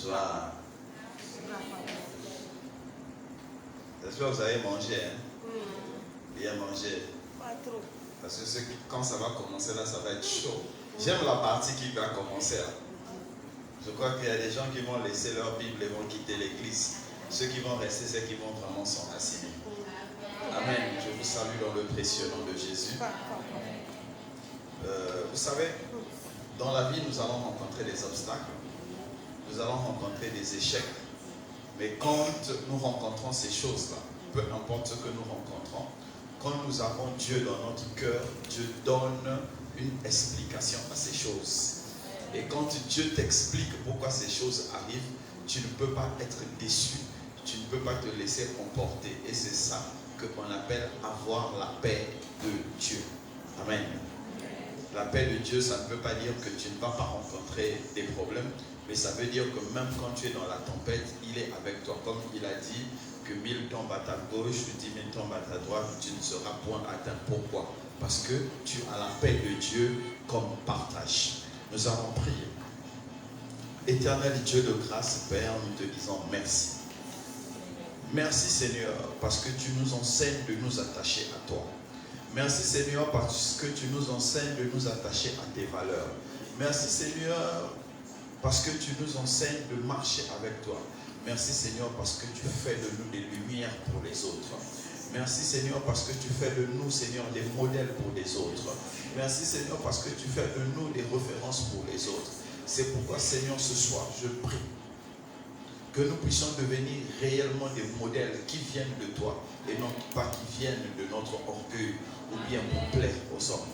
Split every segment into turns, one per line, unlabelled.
Bonsoir. J'espère que vous avez mangé. Hein? Bien mangé.
Pas trop.
Parce que quand ça va commencer là, ça va être chaud. J'aime la partie qui va commencer là. Je crois qu'il y a des gens qui vont laisser leur Bible et vont quitter l'église. Ceux qui vont rester, c'est qui vont vraiment s'enraciner. Amen. Je vous salue dans le précieux nom de Jésus. Vous savez, dans la vie, nous allons rencontrer des obstacles. Nous allons rencontrer des échecs. Mais quand nous rencontrons ces choses-là, peu importe ce que nous rencontrons, quand nous avons Dieu dans notre cœur, Dieu donne une explication à ces choses. Et quand Dieu t'explique pourquoi ces choses arrivent, tu ne peux pas être déçu. Tu ne peux pas te laisser emporter. Et c'est ça qu'on appelle avoir la paix de Dieu. Amen. La paix de Dieu, ça ne veut pas dire que tu ne vas pas rencontrer des problèmes, mais ça veut dire que même quand tu es dans la tempête, il est avec toi. Comme il a dit que 1000 tombent à ta gauche, 10 000 tombent à ta droite, tu ne seras point atteint. Pourquoi? Parce que tu as la paix de Dieu comme partage. Nous allons prier. Éternel Dieu de grâce, Père, nous te disons merci. Merci Seigneur, parce que tu nous enseignes de nous attacher à toi. Merci Seigneur, parce que tu nous enseignes de nous attacher à tes valeurs. Merci Seigneur, parce que tu nous enseignes de marcher avec toi. Merci Seigneur, parce que tu fais de nous des lumières pour les autres. Merci Seigneur, parce que tu fais de nous, Seigneur, des modèles pour les autres. Merci Seigneur, parce que tu fais de nous des références pour les autres. C'est pourquoi Seigneur, ce soir, je prie que nous puissions devenir réellement des modèles qui viennent de toi et non pas qui viennent de notre orgueil ou bien pour plaire aux hommes.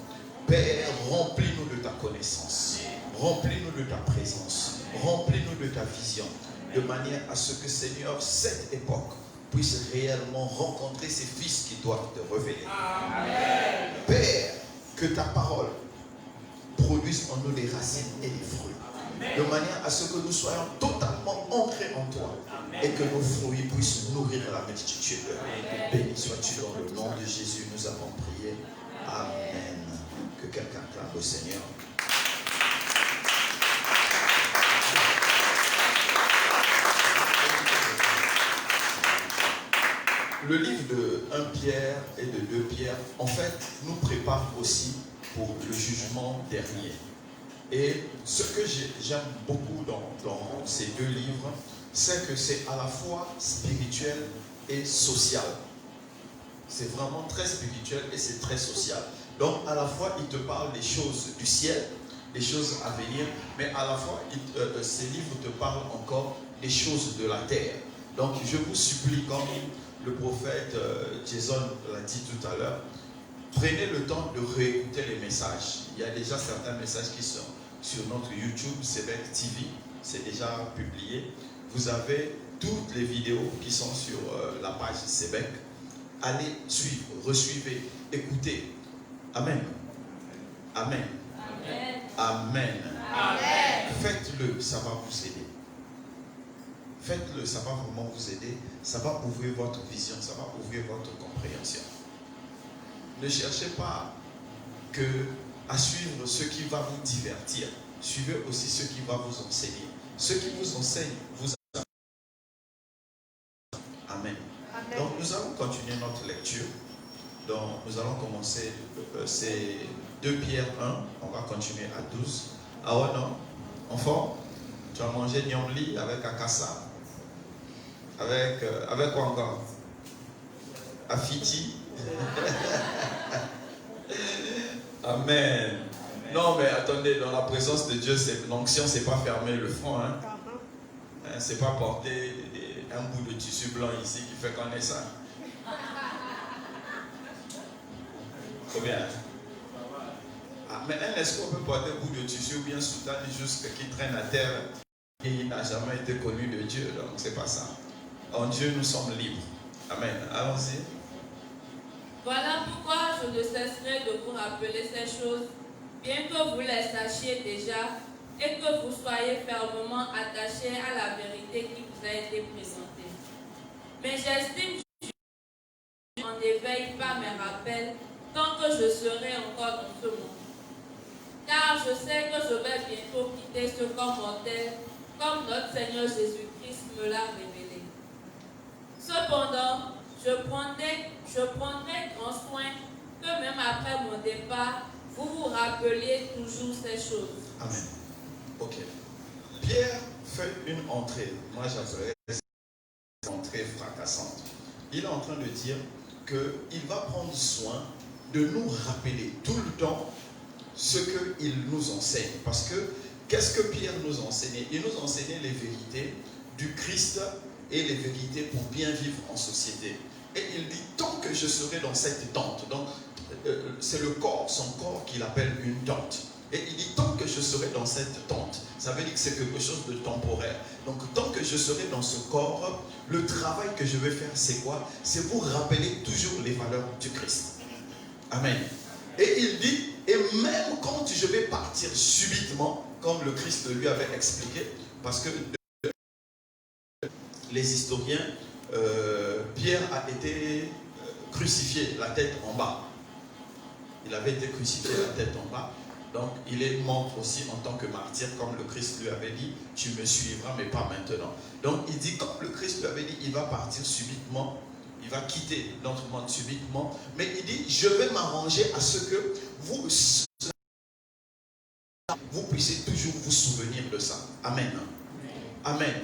Père, remplis-nous de ta connaissance, remplis-nous de ta présence, remplis-nous de ta vision, de manière à ce que, Seigneur, cette époque puisse réellement rencontrer ces fils qui doivent te révéler. Amen. Père, que ta parole produise en nous des racines et des fruits, de manière à ce que nous soyons totalement ancrés en toi. Amen. Et que nos fruits puissent nourrir la multitude. Béni sois-tu dans le nom de Jésus, nous avons prié. Amen. Que quelqu'un acclame le Seigneur. Le livre de 1 Pierre et de 2 Pierre, en fait, nous prépare aussi pour le jugement dernier. Et ce que j'aime beaucoup dans ces deux livres, c'est que c'est à la fois spirituel et social. C'est vraiment très spirituel et c'est très social. Donc à la fois, il te parle des choses du ciel, des choses à venir, mais à la fois, ces livres te parlent encore des choses de la terre. Donc je vous supplie, comme le prophète Jason l'a dit tout à l'heure, prenez le temps de réécouter les messages. Il y a déjà certains messages qui sont sur notre YouTube, Sébec TV, c'est déjà publié. Vous avez toutes les vidéos qui sont sur la page Sébec. Allez suivre, resuivez, écoutez. Amen. Amen. Amen. Amen. Amen. Faites-le, ça va vous aider. Faites-le, ça va vraiment vous aider. Ça va ouvrir votre vision, ça va ouvrir votre compréhension. Ne cherchez pas à suivre ce qui va vous divertir. Suivez aussi ce qui va vous enseigner. Ce qui vous enseigne, vous Amen. Amen. Donc nous allons continuer notre lecture. Donc nous allons commencer, c'est 2 Pierre 1, on va continuer à 12. Ah ouais non? Enfant, tu as mangé Nyomli avec Akassa. Avec quoi encore? Afiti. Amen. Non, mais attendez, dans la présence de Dieu, l'onction, c'est pas fermer le front. Hein? C'est pas porter un bout de tissu blanc ici qui fait qu'on est ça. Combien? Ah, mais est-ce qu'on peut porter un bout de tissu ou bien soutane juste qui traîne à terre et il n'a jamais été connu de Dieu? Donc, c'est pas ça. En Dieu, nous sommes libres. Amen. Allons-y.
Voilà pourquoi je ne cesserai de vous rappeler ces choses, bien que vous les sachiez déjà et que vous soyez fermement attachés à la vérité qui vous a été présentée. Mais j'estime que je n'en éveille pas mes rappels tant que je serai encore dans ce monde. Car je sais que je vais bientôt quitter ce corps mortel comme notre Seigneur Jésus-Christ me l'a révélé. Cependant, je prendrai grand soin que même après mon départ, vous vous rappeliez toujours ces choses.
Amen. Ok. Pierre fait une entrée. Moi, j'appellerais une entrée fracassante. Il est en train de dire qu'il va prendre soin de nous rappeler tout le temps ce qu'il nous enseigne. Parce que, qu'est-ce que Pierre nous enseignait? Il nous enseignait les vérités du Christ et les vérités pour bien vivre en société. Et il dit, tant que je serai dans cette tente, donc c'est le corps, son corps qu'il appelle une tente. Et il dit, tant que je serai dans cette tente, ça veut dire que c'est quelque chose de temporaire. Donc, tant que je serai dans ce corps, le travail que je vais faire, c'est quoi? C'est vous rappeler toujours les valeurs du Christ. Amen. Et il dit, et même quand je vais partir subitement, comme le Christ lui avait expliqué, parce que les historiens, Pierre a été crucifié, la tête en bas. Il avait été crucifié, la tête en bas. Donc, il est mort aussi en tant que martyr, comme le Christ lui avait dit, tu me suivras, mais pas maintenant. Donc, il dit, comme le Christ lui avait dit, il va partir subitement, il va quitter notre monde subitement, mais il dit, je vais m'arranger à ce que vous puissiez toujours vous souvenir de ça. Amen. Amen.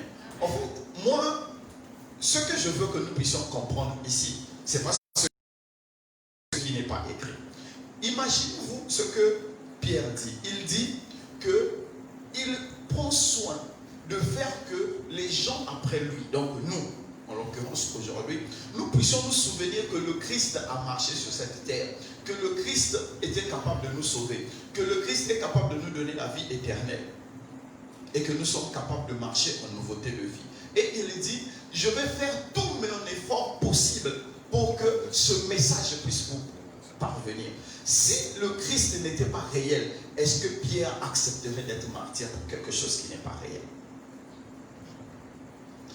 En fait, moi, ce que je veux que nous puissions comprendre ici, c'est pas ce qui n'est pas écrit. Imaginez-vous ce que Pierre dit. Il dit qu'il prend soin de faire que les gens après lui, donc nous, en l'occurrence aujourd'hui, nous puissions nous souvenir que le Christ a marché sur cette terre, que le Christ était capable de nous sauver, que le Christ est capable de nous donner la vie éternelle et que nous sommes capables de marcher en nouveauté de vie. Et il dit, je vais faire tout mon effort possible pour que ce message puisse vous parvenir. Si le Christ n'était pas réel, est-ce que Pierre accepterait d'être martyr pour quelque chose qui n'est pas réel?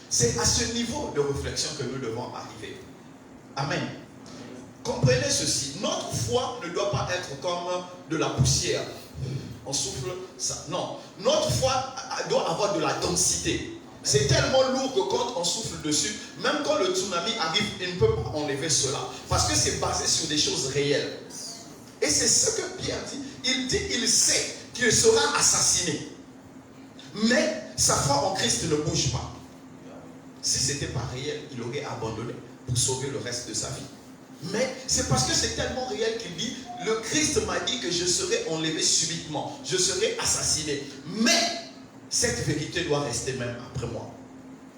C'est à ce niveau de réflexion que nous devons arriver. Amen. Comprenez ceci, notre foi ne doit pas être comme de la poussière. On souffle ça. Non, notre foi doit avoir de la densité. C'est tellement lourd que quand on souffle dessus, même quand le tsunami arrive, il ne peut pas enlever cela. Parce que c'est basé sur des choses réelles. Et c'est ce que Pierre dit. Il dit, il sait qu'il sera assassiné. Mais sa foi en Christ ne bouge pas. Si ce n'était pas réel, il aurait abandonné pour sauver le reste de sa vie. Mais c'est parce que c'est tellement réel qu'il dit, le Christ m'a dit que je serai enlevé subitement, je serai assassiné. Mais cette vérité doit rester même après moi.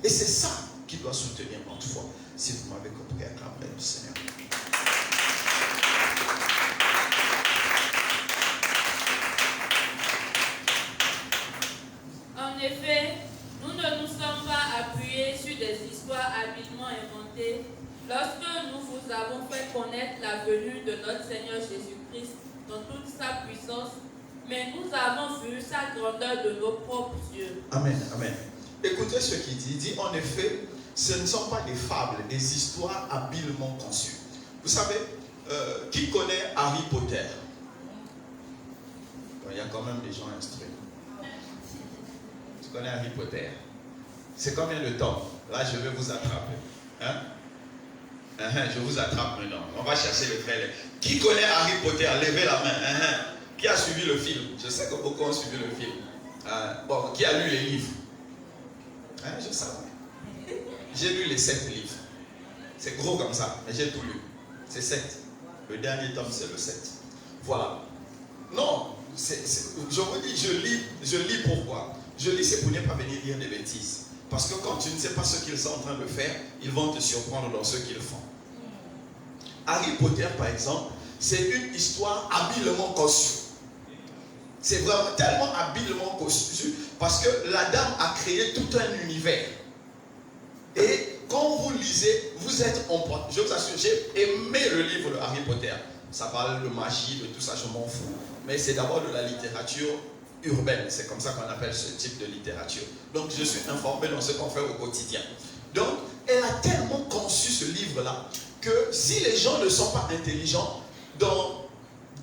Et c'est ça qui doit soutenir notre foi. Si vous m'avez compris, acclamez le Seigneur.
En effet, nous ne nous sommes pas appuyés sur des histoires habilement inventées lorsque nous vous avons fait connaître la venue de notre Seigneur Jésus-Christ dans toute sa puissance, mais nous avons vu sa grandeur de nos propres yeux.
Amen, amen. Écoutez ce qu'il dit. Il dit, en effet, ce ne sont pas des fables, des histoires habilement conçues. Vous savez, qui connaît Harry Potter? Il y a quand même des gens instruits. Tu connais Harry Potter? C'est combien de temps? Là, je vais vous attraper. Hein? Je vous attrape maintenant. On va chercher le trailer. Qui connaît Harry Potter? Levez la main. Qui a suivi le film? Je sais que beaucoup ont suivi le film. Bon, qui a lu les livres? Je savais. J'ai lu les 7 livres. C'est gros comme ça, mais j'ai tout lu. C'est 7. Le dernier tome, c'est le 7. Voilà. Non, je vous dis, je lis pourquoi? Je lis, c'est pour ne pas venir dire des bêtises. Parce que quand tu ne sais pas ce qu'ils sont en train de faire, ils vont te surprendre dans ce qu'ils font. Harry Potter, par exemple, c'est une histoire habilement conçue. C'est vraiment tellement habilement conçu parce que la dame a créé tout un univers. Et quand vous lisez, vous êtes en point. Je vous assure, j'ai aimé le livre de Harry Potter. Ça parle de magie, de tout ça, je m'en fous. Mais c'est d'abord de la littérature urbaine. C'est comme ça qu'on appelle ce type de littérature. Donc je suis informé dans ce qu'on fait au quotidien. Donc elle a tellement conçu ce livre-là que si les gens ne sont pas intelligents, dans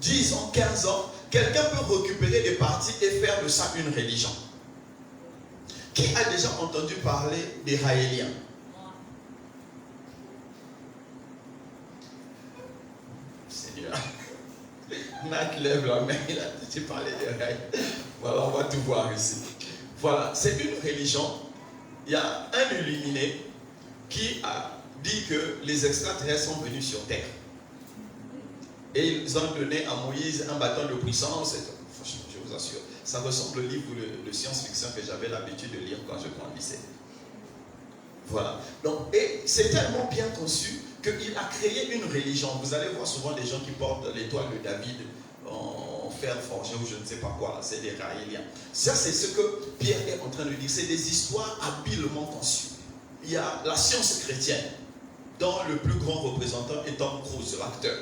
10 ans, 15 ans, quelqu'un peut récupérer des parties et faire de ça une religion. Qui a déjà entendu parler des Raéliens? Seigneur. Nat lève la main, il a déjà parlé des Raéliens. Voilà, on va tout voir ici. Voilà, c'est une religion. Il y a un illuminé qui a dit que les extraterrestres sont venus sur Terre. Et ils ont donné à Moïse un bâton de puissance. Franchement, je vous assure, ça ressemble au livre de science-fiction que j'avais l'habitude de lire quand je grandissais. Voilà. Donc, et c'est tellement bien conçu qu'il a créé une religion. Vous allez voir souvent des gens qui portent l'étoile de David en fer forgé ou je ne sais pas quoi. C'est des Raéliens. Ça, c'est ce que Pierre est en train de dire. C'est des histoires habilement conçues. Il y a la science chrétienne, dont le plus grand représentant est Tom Cruise, l'acteur.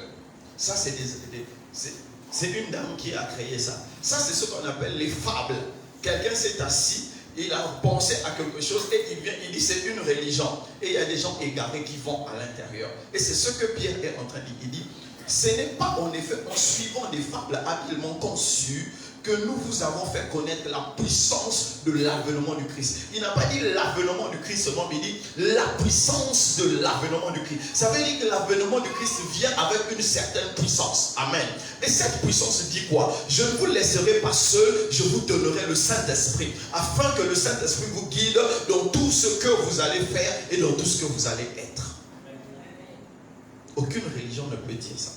Ça, c'est une dame qui a créé ça. Ça, c'est ce qu'on appelle les fables. Quelqu'un s'est assis, il a pensé à quelque chose et il vient, il dit c'est une religion. Et il y a des gens égarés qui vont à l'intérieur. Et c'est ce que Pierre est en train de dire. Il dit, ce n'est pas en effet en suivant des fables habilement conçues que nous vous avons fait connaître la puissance de l'avènement du Christ. Il n'a pas dit l'avènement du Christ seulement, mais il dit la puissance de l'avènement du Christ. Ça veut dire que l'avènement du Christ vient avec une certaine puissance. Amen. Et cette puissance dit quoi? Je ne vous laisserai pas seul, je vous donnerai le Saint-Esprit, afin que le Saint-Esprit vous guide dans tout ce que vous allez faire et dans tout ce que vous allez être. Aucune religion ne peut dire ça.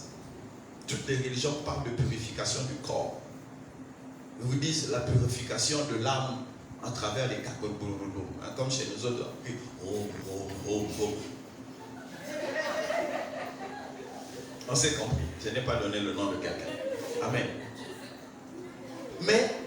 Toutes les religions parlent de purification du corps. Ils vous disent la purification de l'âme à travers les kakobololo. Comme chez nous autres. On s'est compris. Je n'ai pas donné le nom de quelqu'un. Amen. Mais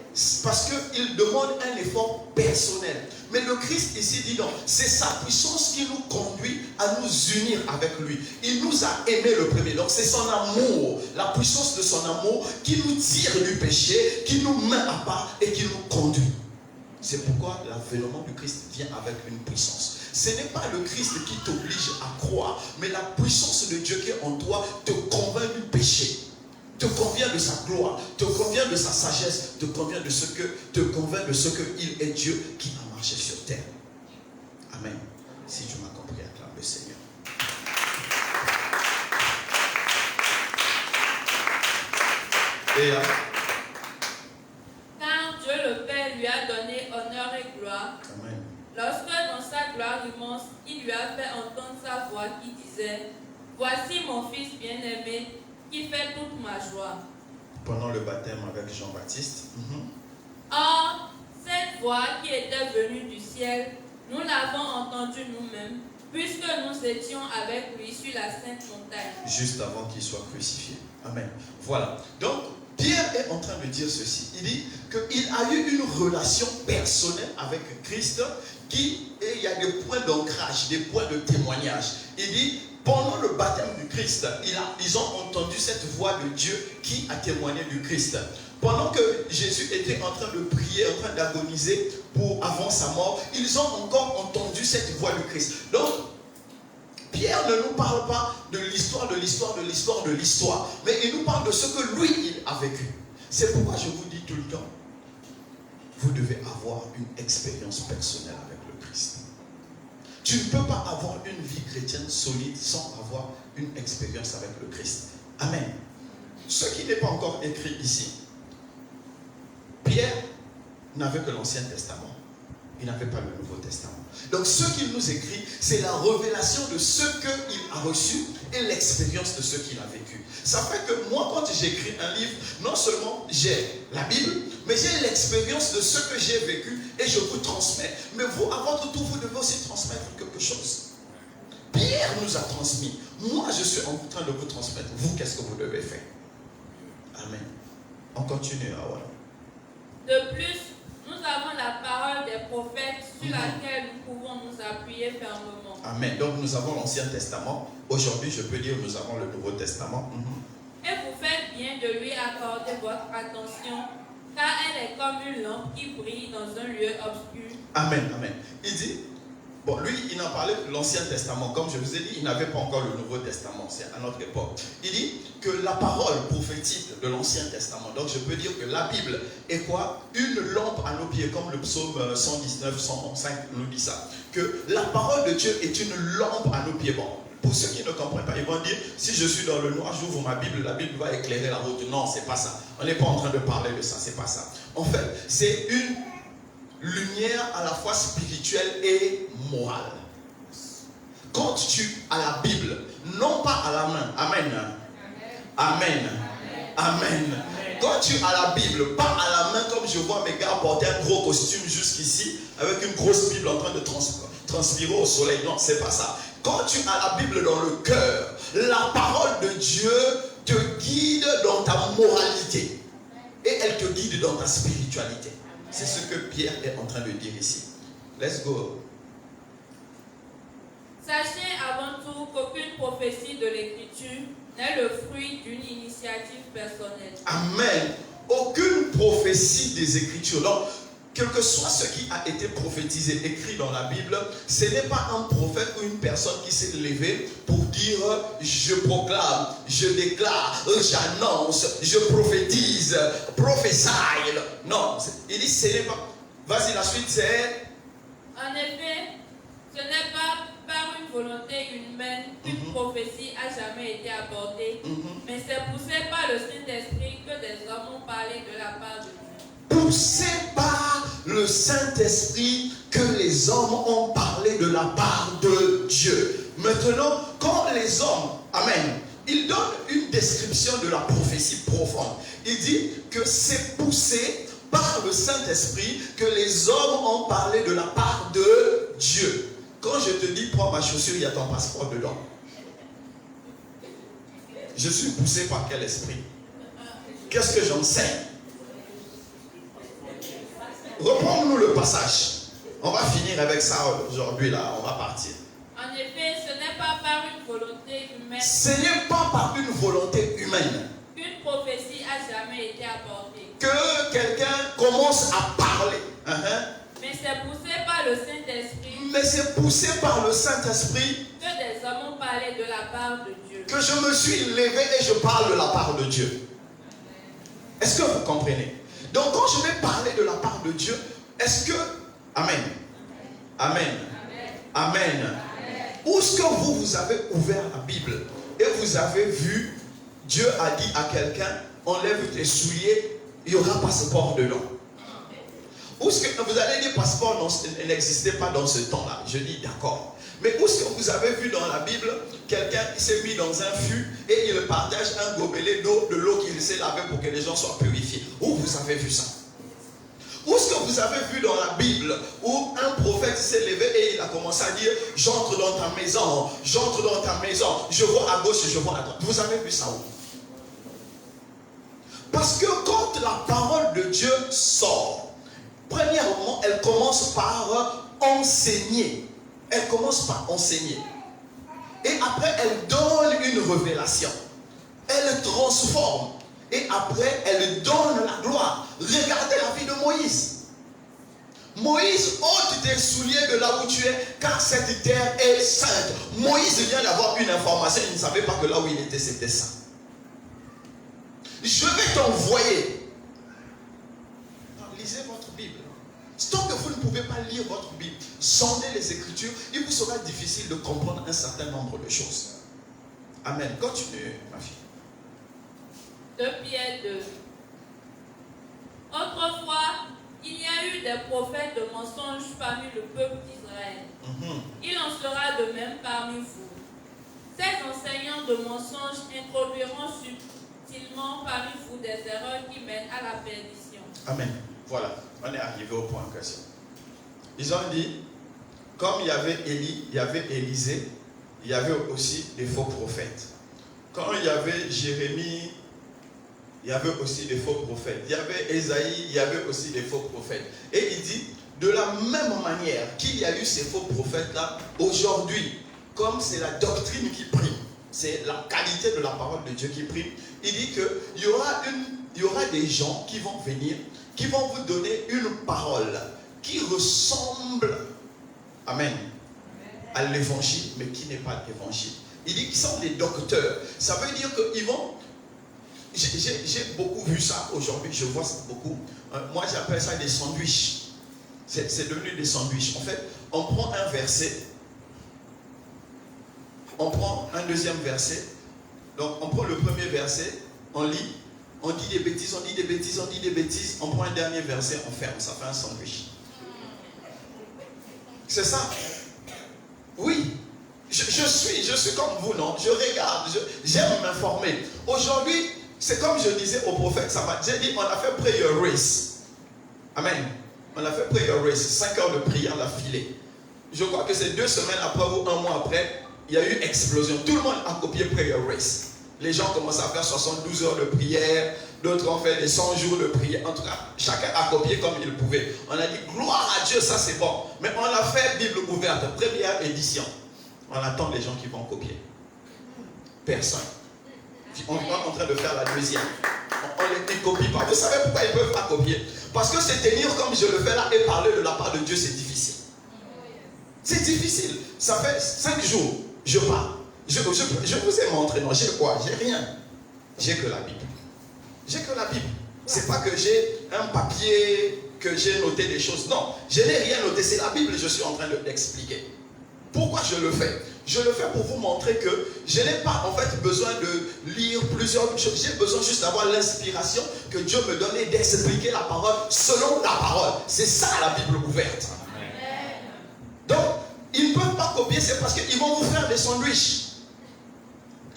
parce qu'il demande un effort personnel. Mais le Christ ici dit non, c'est sa puissance qui nous conduit à nous unir avec lui. Il nous a aimés le premier. Donc c'est son amour, la puissance de son amour qui nous tire du péché, qui nous met à part et qui nous conduit. C'est pourquoi l'avènement du Christ vient avec une puissance. Ce n'est pas le Christ qui t'oblige à croire, mais la puissance de Dieu qui est en toi te convainc du péché. Te convient de sa gloire, te convient de sa sagesse, te convient de ce qu'il est Dieu qui a marché sur terre. Amen. Si tu m'as compris, acclame le Seigneur. Et
car Dieu le Père lui a donné honneur et gloire.
Amen.
Lorsque dans sa gloire immense, il lui a fait entendre sa voix qui disait, voici mon fils bien-aimé, qui fait toute ma joie.
Pendant le baptême avec Jean-Baptiste.
Or, cette voix qui était venue du ciel, nous l'avons entendue nous-mêmes, puisque nous étions avec lui sur la sainte montagne.
Juste avant qu'il soit crucifié. Amen. Voilà. Donc, Pierre est en train de dire ceci. Il dit qu'il a eu une relation personnelle avec Christ et il y a des points d'ancrage, des points de témoignage. Il dit, pendant le baptême du Christ, ils ont entendu cette voix de Dieu qui a témoigné du Christ. Pendant que Jésus était en train de prier, en train d'agoniser avant sa mort, ils ont encore entendu cette voix du Christ. Donc, Pierre ne nous parle pas de l'histoire, mais il nous parle de ce que lui, il a vécu. C'est pourquoi je vous dis tout le temps, vous devez avoir une expérience personnelle avec le Christ. Tu ne peux pas avoir une vie chrétienne solide sans avoir une expérience avec le Christ. Amen. Ce qui n'est pas encore écrit ici, Pierre n'avait que l'Ancien Testament. Il n'avait pas le Nouveau Testament. Donc ce qu'il nous écrit, c'est la révélation de ce qu'il a reçu et l'expérience de ce qu'il a vécu. Ça fait que moi, quand j'écris un livre, non seulement j'ai la Bible, mais j'ai l'expérience de ce que j'ai vécu et je vous transmets. Mais vous, à votre tour, vous devez aussi transmettre quelque chose. Pierre nous a transmis. Moi, je suis en train de vous transmettre. Vous, qu'est-ce que vous devez faire? Amen. On continue. Voilà.
De plus, nous avons la parole des prophètes sur laquelle nous pouvons nous appuyer fermement.
Amen. Donc nous avons l'Ancien Testament. Aujourd'hui, je peux dire que nous avons le Nouveau Testament.
Et vous faites bien de lui accorder votre attention, car elle est comme une lampe qui brille dans un lieu obscur.
Amen. Amen. Il dit, Bon, lui, il en parlait de l'Ancien Testament. Comme je vous ai dit, il n'avait pas encore le Nouveau Testament. C'est à notre époque. Il dit que la parole prophétique de l'Ancien Testament, donc je peux dire que la Bible est quoi? Une lampe à nos pieds, comme le psaume 119, 105 nous dit ça. Que la parole de Dieu est une lampe à nos pieds. Bon, pour ceux qui ne comprennent pas, ils vont dire, si je suis dans le noir, j'ouvre ma Bible, la Bible va éclairer la route. Non, c'est pas ça. On n'est pas en train de parler de ça, c'est pas ça. En fait, c'est une lumière à la fois spirituelle et morale. Quand tu as la Bible, non pas à la main, amen. Amen. Amen. Quand tu as la Bible, pas à la main comme je vois mes gars porter un gros costume jusqu'ici, avec une grosse Bible en train de transpirer au soleil. Non, c'est pas ça. Quand tu as la Bible dans le cœur, la parole de Dieu te guide dans ta moralité. Et elle te guide dans ta spiritualité. C'est ce que Pierre est en train de dire ici. Let's go.
Sachez avant tout qu'aucune prophétie de l'Écriture n'est le fruit d'une initiative personnelle.
Amen. Aucune prophétie des Écritures. Donc, quel que soit ce qui a été prophétisé, écrit dans la Bible, ce n'est pas un prophète ou une personne qui s'est levée pour dire « je proclame, je déclare, j'annonce, je prophétise, prophétie ». Non, il dit ce n'est pas. Vas-y, la suite c'est...
En effet, ce n'est pas par une volonté humaine qu'une prophétie a jamais été apportée, mais c'est poussé par le Saint-Esprit que des hommes ont parlé de la part de Dieu.
Poussé par le Saint-Esprit que les hommes ont parlé de la part de Dieu. Maintenant, quand les hommes, amen, ils donnent une description de la prophétie profonde. Il dit que c'est poussé par le Saint-Esprit que les hommes ont parlé de la part de Dieu. Quand je te dis prends ma chaussure, il y a ton passeport dedans. Je suis poussé par quel esprit? Qu'est-ce que j'enseigne? Reprends-nous le passage. On va finir avec ça aujourd'hui, là. On va partir.
En effet, ce n'est pas par une volonté humaine.
Ce n'est pas par une volonté humaine
qu'une prophétie a jamais été apportée.
Que quelqu'un commence à parler.
Mais c'est poussé par le Saint-Esprit.
Mais c'est poussé par le Saint-Esprit
que des hommes ont parlé de la part de Dieu.
Que je me suis levé et je parle de la part de Dieu. Est-ce que vous comprenez? Donc quand je vais parler de la part de Dieu, est-ce que... Amen. Amen. Amen. Amen. Où est-ce que vous avez ouvert la Bible et vous avez vu, Dieu a dit à quelqu'un, enlève tes souliers, il y aura passeport dedans. Où est-ce que vous allez dire passeport n'existait pas dans ce temps-là? Je dis d'accord. Mais où est-ce que vous avez vu dans la Bible quelqu'un qui s'est mis dans un fût et il partage un gobelet d'eau, de l'eau qu'il s'est lavé pour que les gens soient purifiés? Où vous avez vu ça? Où est-ce que vous avez vu dans la Bible où un prophète s'est levé et il a commencé à dire j'entre dans ta maison, j'entre dans ta maison, je vois à gauche, je vois à droite? Vous avez vu ça où? Parce que quand la parole de Dieu sort, premièrement, elle commence par enseigner. Elle commence par enseigner. Et après, elle donne une révélation. Elle transforme. Et après, elle donne la gloire. Regardez la vie de Moïse. Moïse, ôte tes souliers de là où tu es, car cette terre est sainte. Moïse vient d'avoir une information, il ne savait pas que là où il était, c'était saint. Je vais t'envoyer. Lisez votre Bible. Tant que vous ne pouvez pas lire votre Bible, sondez les Écritures, il vous sera difficile de comprendre un certain nombre de choses. Amen. Continue, ma fille.
2 Pierre 2. Autrefois, il y a eu des prophètes de mensonges parmi le peuple d'Israël. Il en sera de même parmi vous. Ces enseignants de mensonges introduiront subtilement parmi vous des erreurs qui mènent à la perdition.
Amen. Voilà, on est arrivé au point en question. Ils ont dit, comme il y avait Élie, il y avait Élisée, il y avait aussi des faux prophètes. Quand il y avait Jérémie, il y avait aussi des faux prophètes. Il y avait Ésaïe, il y avait aussi des faux prophètes. Et il dit, de la même manière qu'il y a eu ces faux prophètes-là, aujourd'hui, comme c'est la doctrine qui prime, c'est la qualité de la parole de Dieu qui prime, il dit qu'il y aura des gens qui vont venir, qui vont vous donner une parole qui ressemble, amen, à l'évangile, mais qui n'est pas l'évangile. Il dit qu'ils sont des docteurs. Ça veut dire qu'ils vont... J'ai beaucoup vu ça aujourd'hui, je vois ça beaucoup. Moi, j'appelle ça des sandwichs. C'est devenu des sandwichs. En fait, on prend un verset, on prend un deuxième verset, donc on prend le premier verset, on lit, on dit des bêtises, on dit des bêtises, on dit des bêtises, on prend un dernier verset, on ferme, ça fait un sandwich. C'est ça. Oui. Je suis comme vous, non? Je regarde, j'aime m'informer. Aujourd'hui, c'est comme je disais au prophète Samad, j'ai dit, on a fait prayer race. Amen. On a fait prayer race, 5 heures de prière d'affilée. Je crois que c'est 2 semaines après ou 1 mois après, il y a eu explosion. Tout le monde a copié prayer race. Les gens commencent à faire 72 heures de prière, d'autres ont fait des 100 jours de prière. En tout cas, chacun a copié comme il pouvait. On a dit, gloire à Dieu, ça c'est bon. Mais on a fait Bible ouverte, première édition. On attend les gens qui vont copier. Personne. On est en train de faire la deuxième. On les copie pas. Vous savez pourquoi ils ne peuvent pas copier? Parce que se tenir comme je le fais là et parler de la part de Dieu, c'est difficile. C'est difficile. Ça fait 5 jours, je parle. Je vous ai montré, non, j'ai quoi? J'ai rien. J'ai que la Bible. J'ai que la Bible. C'est pas que j'ai un papier, que j'ai noté des choses. Non, je n'ai rien noté. C'est la Bible que je suis en train d'expliquer. Pourquoi je le fais? Je le fais pour vous montrer que je n'ai pas en fait besoin de lire plusieurs choses. J'ai besoin juste d'avoir l'inspiration que Dieu me donne et d'expliquer la parole selon la parole. C'est ça la Bible ouverte. Amen. Donc, ils ne peuvent pas copier, c'est parce qu'ils vont vous faire des sandwichs.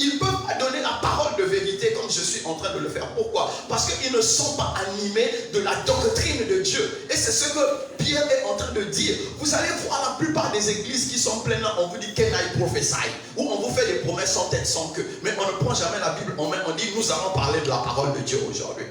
Ils ne peuvent pas donner la parole de vérité comme je suis en train de le faire. Pourquoi? Parce qu'ils ne sont pas animés de la doctrine de Dieu. Et c'est ce que Pierre est en train de dire. Vous allez voir la plupart des églises qui sont pleines, on vous dit can I prophesy, où on vous fait des promesses sans tête, sans queue. Mais on ne prend jamais la Bible en main, on dit nous allons parler de la parole de Dieu aujourd'hui.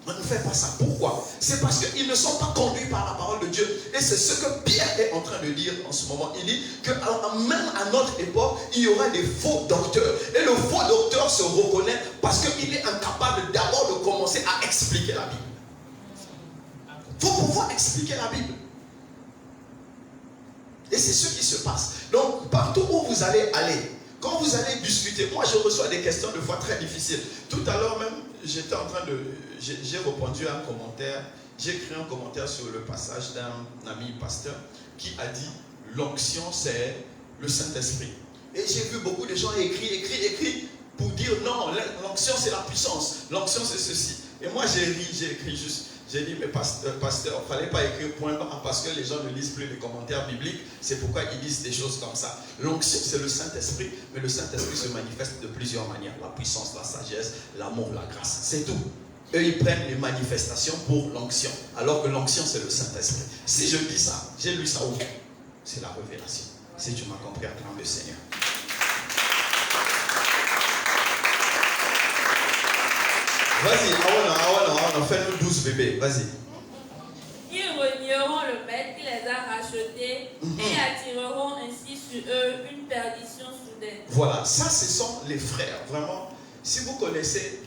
On ne fait pas ça. Pourquoi? C'est parce qu'ils ne sont pas conduits par la parole de Dieu. Et c'est ce que Pierre est en train de dire en ce moment. Il dit que même à notre époque, il y aura des faux docteurs. Et le faux docteur se reconnaît parce qu'il est incapable d'abord de commencer à expliquer la Bible. Il faut pouvoir expliquer la Bible. Et c'est ce qui se passe. Donc, partout où vous allez aller, quand vous allez discuter, moi je reçois des questions de fois très difficiles. Tout à l'heure même, j'étais en train de... J'ai répondu à un commentaire, j'ai écrit un commentaire sur le passage d'un ami pasteur qui a dit l'onction c'est le Saint-Esprit. Et j'ai vu beaucoup de gens écrire pour dire non, l'onction c'est la puissance, l'onction c'est ceci. Et moi j'ai ri, j'ai écrit juste, j'ai dit mais pasteur, il ne fallait pas écrire point barre parce que les gens ne lisent plus les commentaires bibliques, c'est pourquoi ils disent des choses comme ça. L'onction c'est le Saint-Esprit, mais le Saint-Esprit se manifeste de plusieurs manières, la puissance, la sagesse, l'amour, la grâce, c'est tout. Eux ils prennent les manifestations pour l'onction, alors que l'onction c'est le Saint-Esprit. Si je dis ça, j'ai lu ça où? C'est la révélation. Si tu m'as compris, acclame le Seigneur. Vas-y, fais-nous 12 bébés, vas-y.
Ils renieront le maître qui les a rachetés et attireront ainsi sur eux une perdition soudaine. Voilà, ça ce sont les frères. Vraiment, si vous connaissez,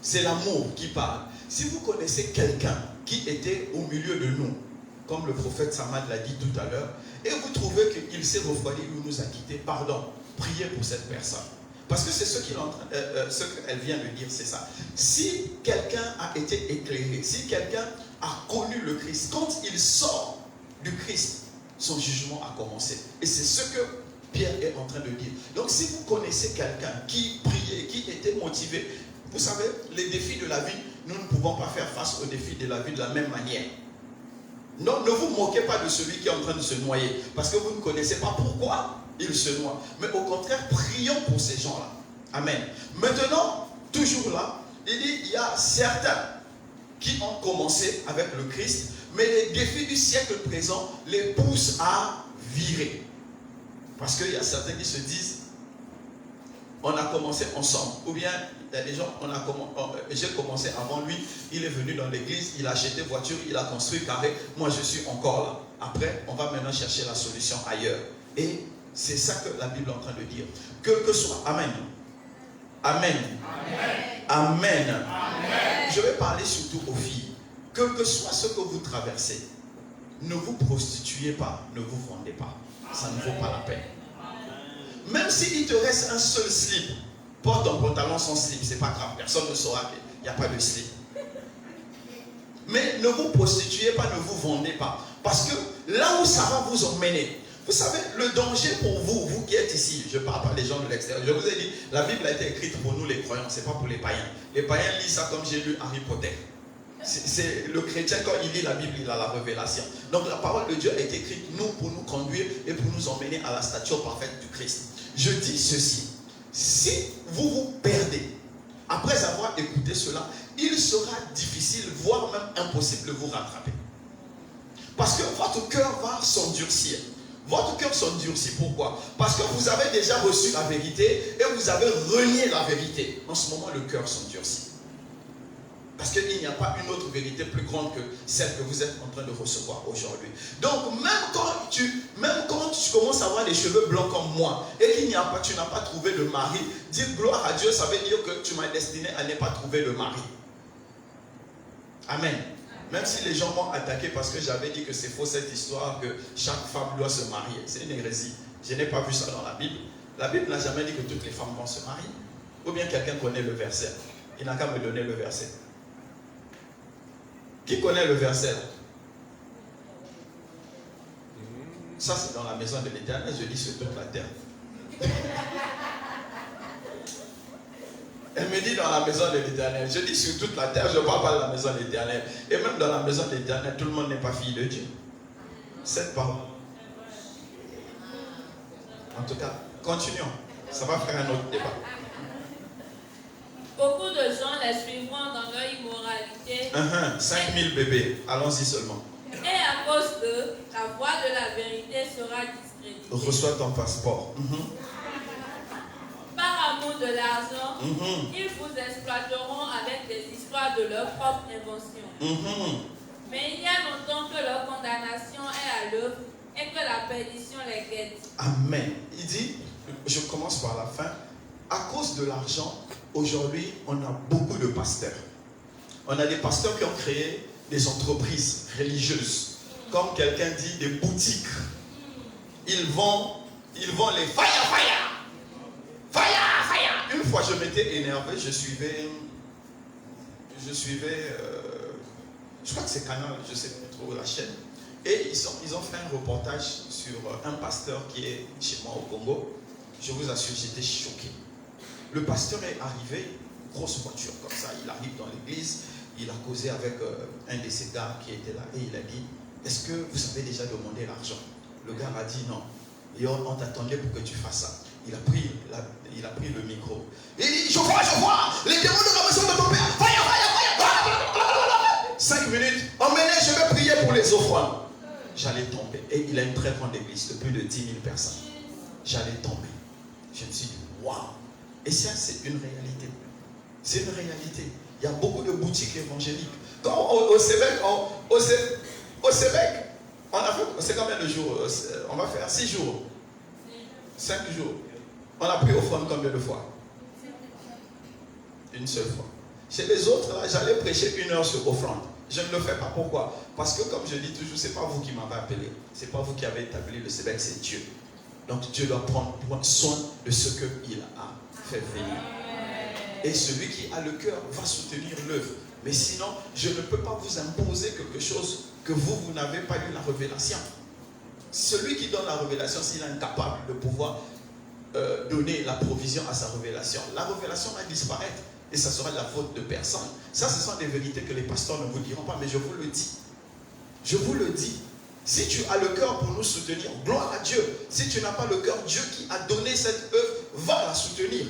c'est l'amour qui parle. Si vous connaissez quelqu'un qui était au milieu de nous, comme le prophète Samad l'a dit tout à l'heure, et vous trouvez qu'il s'est refroidi ou nous a quittés, pardon, priez pour cette personne. Parce que c'est ce qu'elle vient de dire, c'est ça. Si quelqu'un a été éclairé, si quelqu'un a connu le Christ, quand il sort du Christ, son jugement a commencé. Et c'est ce que Pierre est en train de dire. Donc si vous connaissez quelqu'un qui priait, qui était motivé, vous savez, les défis de la vie, nous ne pouvons pas faire face aux défis de la vie de la même manière. Non, ne vous moquez pas de celui qui est en train de se noyer, parce que vous ne connaissez pas pourquoi il se noie. Mais au contraire, prions pour ces gens-là. Amen. Maintenant, toujours là, il dit, il y a certains qui ont commencé avec le Christ, mais les défis du siècle présent les poussent à virer. Parce qu'il y a certains qui se disent, on a commencé ensemble. Ou bien, il y a des gens, j'ai commencé avant lui, il est venu dans l'église, il a acheté voiture, il a construit carré, moi je suis encore là. Après, on va maintenant chercher la solution ailleurs. Et c'est ça que la Bible est en train de dire. Quel que soit, Amen. Amen. Amen. Amen. Amen. Je vais parler surtout aux filles. Quel que soit ce que vous traversez,
ne vous prostituez pas, ne vous vendez pas. Ça ne vaut pas la peine. Même s'il te reste un seul slip, porte ton pantalon sans slip, c'est pas grave, personne ne saura qu'il n'y a pas de slip. Mais ne vous prostituez pas, ne vous vendez pas. Parce que là où ça va vous emmener, vous savez, le danger pour vous, vous qui êtes ici, je ne parle pas des gens de l'extérieur, je vous ai dit, la Bible a été écrite pour nous les croyants, ce n'est pas pour les païens. Les païens lisent ça comme j'ai lu Harry Potter. C'est le chrétien, quand il lit la Bible, il a la révélation. Donc la parole de Dieu a été écrite, nous, pour nous conduire et pour nous emmener à la stature parfaite du Christ. Je dis ceci, si vous vous perdez, après avoir écouté cela, il sera difficile, voire même impossible de vous rattraper. Parce que votre cœur va s'endurcir. Votre cœur s'endurcit. Pourquoi? Parce que vous avez déjà reçu la vérité et vous avez renié la vérité. En ce moment, le cœur s'endurcit. Parce qu'il n'y a pas une autre vérité plus grande que celle que vous êtes en train de recevoir aujourd'hui. Donc, même quand tu commences à avoir des cheveux blancs comme moi et tu n'as pas trouvé de mari, dire gloire à Dieu, ça veut dire que tu m'as destiné à ne pas trouver de mari. Amen. Même si les gens m'ont attaqué parce que j'avais dit que c'est faux cette histoire que chaque femme doit se marier. C'est une hérésie. Je n'ai pas vu ça dans la Bible. La Bible n'a jamais dit que toutes les femmes vont se marier. Ou bien quelqu'un connaît le verset. Il n'a qu'à me donner le verset. Qui connaît le verset? Ça c'est dans la maison de l'Éternel, je dis sur toute la terre. Elle me dit dans la maison de l'Éternel. Je dis sur toute la terre, je ne parle pas de la maison de l'Éternel. Et même dans la maison de l'Éternel, tout le monde n'est pas fille de Dieu. Cette parole. En tout cas, continuons. Ça va faire un autre débat.
Beaucoup de gens les suivront dans leur immoralité.
5000 bébés, allons-y seulement.
Et à cause d'eux, la voie de la vérité sera discréditée.
Reçois ton passeport.
Par amour de l'argent, ils vous exploiteront avec des histoires de leur propre invention. Mais il y a longtemps que leur condamnation est à l'œuvre et que la perdition les guette.
Amen. Il dit, je commence par la fin, à cause de l'argent, aujourd'hui, on a beaucoup de pasteurs. On a des pasteurs qui ont créé des entreprises religieuses. Comme quelqu'un dit, des boutiques. Ils vont les fire. Une fois, je m'étais énervé, je suivais, je crois que c'est Canal, je ne sais pas trop la chaîne. Et ils ont fait un reportage sur un pasteur qui est chez moi au Congo. Je vous assure, j'étais choqué. Le pasteur est arrivé, grosse voiture comme ça, il arrive dans l'église, il a causé avec un de ses gars qui était là et il a dit, est-ce que vous avez déjà demandé l'argent? Le gars a dit non. Et on t'attendait pour que tu fasses ça. Il a pris le micro. Il dit, je vois, les démons de la maison de ton père, fire. 5 minutes, emmenez, je vais prier pour les offrandes. J'allais tomber. Et il a une très grande église de plus de 10 000 personnes. J'allais tomber. Je me suis dit, waouh. Et ça, c'est une réalité. C'est une réalité. Il y a beaucoup de boutiques évangéliques. Quand au Sébec, on a fait, c'est combien de jours? On va faire 6 jours. 5 jours. On a pris offrande combien de fois? Une seule fois. Chez les autres, là, j'allais prêcher 1 heure sur offrande. Je ne le fais pas. Pourquoi? Parce que, comme je dis toujours, ce n'est pas vous qui m'avez appelé. Ce n'est pas vous qui avez établi le Sébec, c'est Dieu. Donc, Dieu doit prendre soin de ce qu'il a fait venir. Et celui qui a le cœur va soutenir l'œuvre. Mais sinon, je ne peux pas vous imposer quelque chose que vous n'avez pas eu la révélation. Celui qui donne la révélation, s'il est incapable de pouvoir donner la provision à sa révélation, la révélation va disparaître et ça sera de la faute de personne. Ça, ce sont des vérités que les pasteurs ne vous diront pas, mais je vous le dis. Je vous le dis. Si tu as le cœur pour nous soutenir, gloire à Dieu. Si tu n'as pas le cœur, Dieu qui a donné cette œuvre va la soutenir.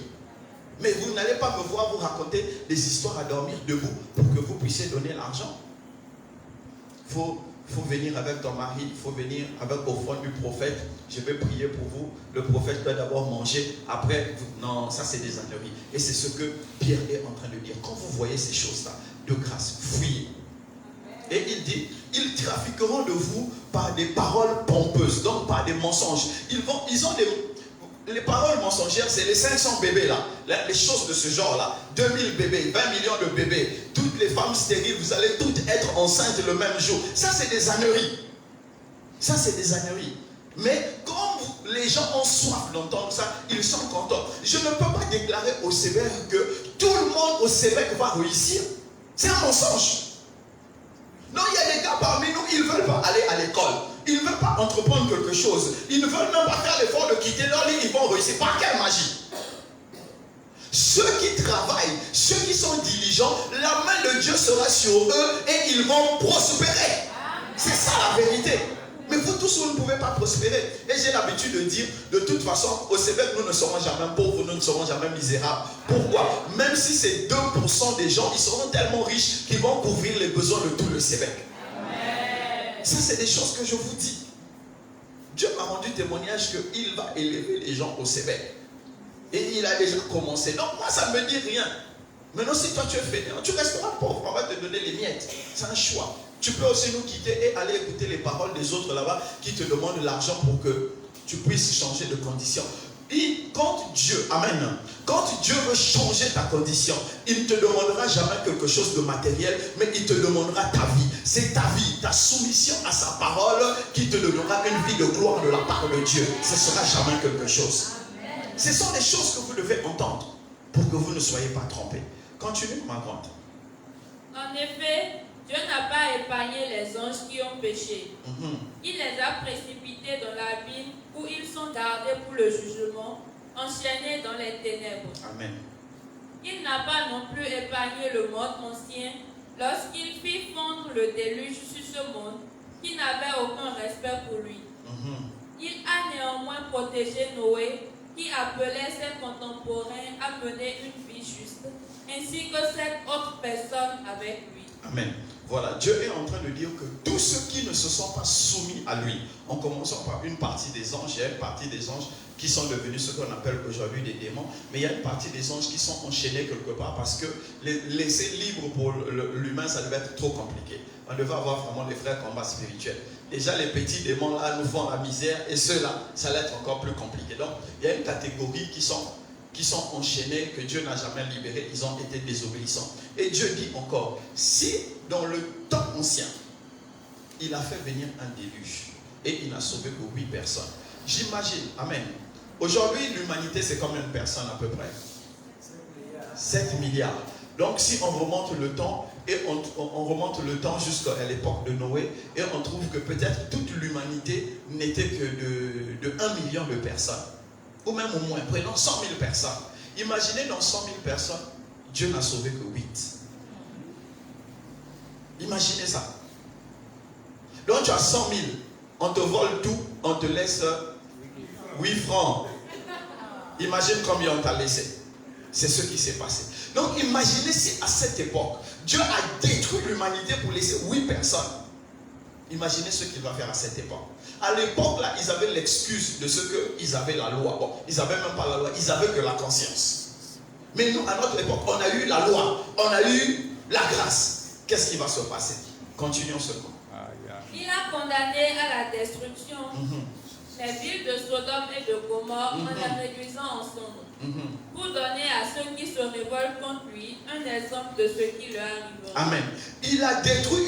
Mais vous n'allez pas me voir vous raconter des histoires à dormir debout pour que vous puissiez donner l'argent. Il faut venir avec ton mari, il faut venir avec offrande du prophète. Je vais prier pour vous. Le prophète doit d'abord manger. Après, non, ça c'est des âneries. Et c'est ce que Pierre est en train de dire. Quand vous voyez ces choses-là, de grâce, fuyez. Et il dit, ils trafiqueront de vous par des paroles pompeuses, donc par des mensonges. Les paroles mensongères, c'est les 500 bébés là, les choses de ce genre-là, 2000 bébés, 20 millions de bébés, toutes les femmes stériles, vous allez toutes être enceintes le même jour. Ça, c'est des âneries. Ça, c'est des âneries. Mais comme les gens ont soif d'entendre ça, ils sont contents. Je ne peux pas déclarer au Sévère que tout le monde au Sévère va réussir. C'est un mensonge. Non, il y a des gars parmi nous, ils ne veulent pas aller à l'école. Ils ne veulent pas entreprendre quelque chose. Ils ne veulent même pas faire l'effort de quitter leur lit. Ils vont réussir. Par quelle magie? Ceux qui travaillent, ceux qui sont diligents, la main de Dieu sera sur eux et ils vont prospérer. C'est ça la vérité. Mais vous tous, vous ne pouvez pas prospérer. Et j'ai l'habitude de dire, de toute façon, au Sévère, nous ne serons jamais pauvres, nous ne serons jamais misérables. Pourquoi? Même si c'est 2% des gens, ils seront tellement riches qu'ils vont couvrir les besoins de tout le Sévère. Ça, c'est des choses que je vous dis. Dieu m'a rendu témoignage qu'il va élever les gens au Sévère. Et il a déjà commencé. Donc moi, ça ne me dit rien. Maintenant, si toi tu es fainéant, tu resteras pauvre. On va te donner les miettes. C'est un choix. Tu peux aussi nous quitter et aller écouter les paroles des autres là-bas qui te demandent de l'argent pour que tu puisses changer de condition. Et quand Dieu, amen, quand Dieu veut changer ta condition, il ne te demandera jamais quelque chose de matériel, mais il te demandera ta vie. C'est ta vie, ta soumission à sa parole qui te donnera une vie de gloire de la part de Dieu. Ce ne sera jamais quelque chose. Ce sont des choses que vous devez entendre pour que vous ne soyez pas trompés. Continue, ma grande.
En effet, Dieu n'a pas épargné les anges qui ont péché. Il les a précipités dans l'abîme où ils sont gardés pour le jugement, enchaînés dans les ténèbres.
Amen.
Il n'a pas non plus épargné le monde ancien lorsqu'il fit fondre le déluge sur ce monde qui n'avait aucun respect pour lui. Il a néanmoins protégé Noé, qui appelait ses contemporains à mener une vie juste, ainsi que 7 autres personnes avec lui.
Amen. Voilà, Dieu est en train de dire que tous ceux qui ne se sont pas soumis à lui, en commençant par une partie des anges, il y a une partie des anges qui sont devenus ce qu'on appelle aujourd'hui des démons, mais il y a une partie des anges qui sont enchaînés quelque part parce que les laisser libres pour l'humain, ça devait être trop compliqué. On devait avoir vraiment des vrais combats spirituels. Déjà, les petits démons là nous font la misère et ceux-là, ça va être encore plus compliqué. Donc, il y a une catégorie qui sont enchaînés, que Dieu n'a jamais libérés, ils ont été désobéissants. Et Dieu dit encore, si dans le temps ancien, il a fait venir un déluge et il n'a sauvé que 8 personnes. J'imagine, amen. Aujourd'hui, l'humanité, c'est combien de personnes à peu près? 7 milliards. Donc, si on remonte le temps, et on remonte le temps jusqu'à l'époque de Noé, et on trouve que peut-être toute l'humanité n'était que de 1 million de personnes. Ou même au moins, prenons 100 000 personnes. Imaginez dans 100 000 personnes, Dieu n'a sauvé que 8. Imaginez ça. Donc tu as 100 000, on te vole tout, on te laisse 8 francs. Imagine combien on t'a laissé. C'est ce qui s'est passé. Donc imaginez si à cette époque, Dieu a détruit l'humanité pour laisser 8 personnes. Imaginez ce qu'il va faire à cette époque. À l'époque, là, ils avaient l'excuse de ce qu'ils avaient la loi. Bon, ils n'avaient même pas la loi, ils avaient que la conscience. Mais nous, à notre époque, on a eu la loi, on a eu la grâce. Qu'est-ce qui va se passer? Continuons ce coup.
Il a condamné à la destruction les villes de Sodome et de Gomorrhe en les réduisant en cendres, pour donner à ceux qui se révoltent contre lui un exemple de ce qui leur arrivera.
Amen. Il a détruit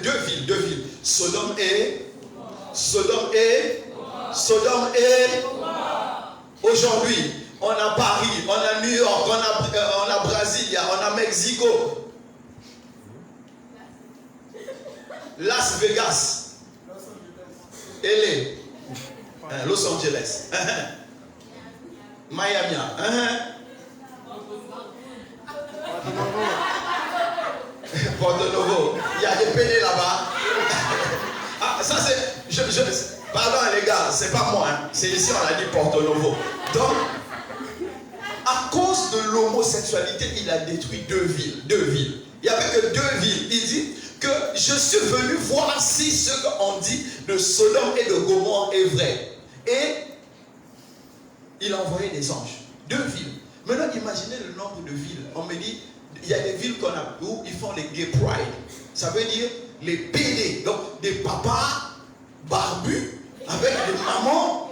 deux villes. Sodome et aujourd'hui, on a Paris, on a New York, on a Brasilia, on a Mexico, Las Vegas, LA, Los Angeles, Miami, Porto Novo, il y a des pédés là-bas. Ah, ça c'est. Pardon les gars, c'est pas moi, hein. C'est ici on a dit Porto Novo. Donc, à cause de l'homosexualité, il a détruit 2 villes. Il n'y avait que 2 villes. Il dit que je suis venu voir si ce qu'on dit de Sodome et de Gomorrhe est vrai. Et il a envoyé des anges. 2 villes. Maintenant, imaginez le nombre de villes. On me dit, il y a des villes où ils font les gay pride. Ça veut dire les PD. Donc, des papas barbus avec des mamans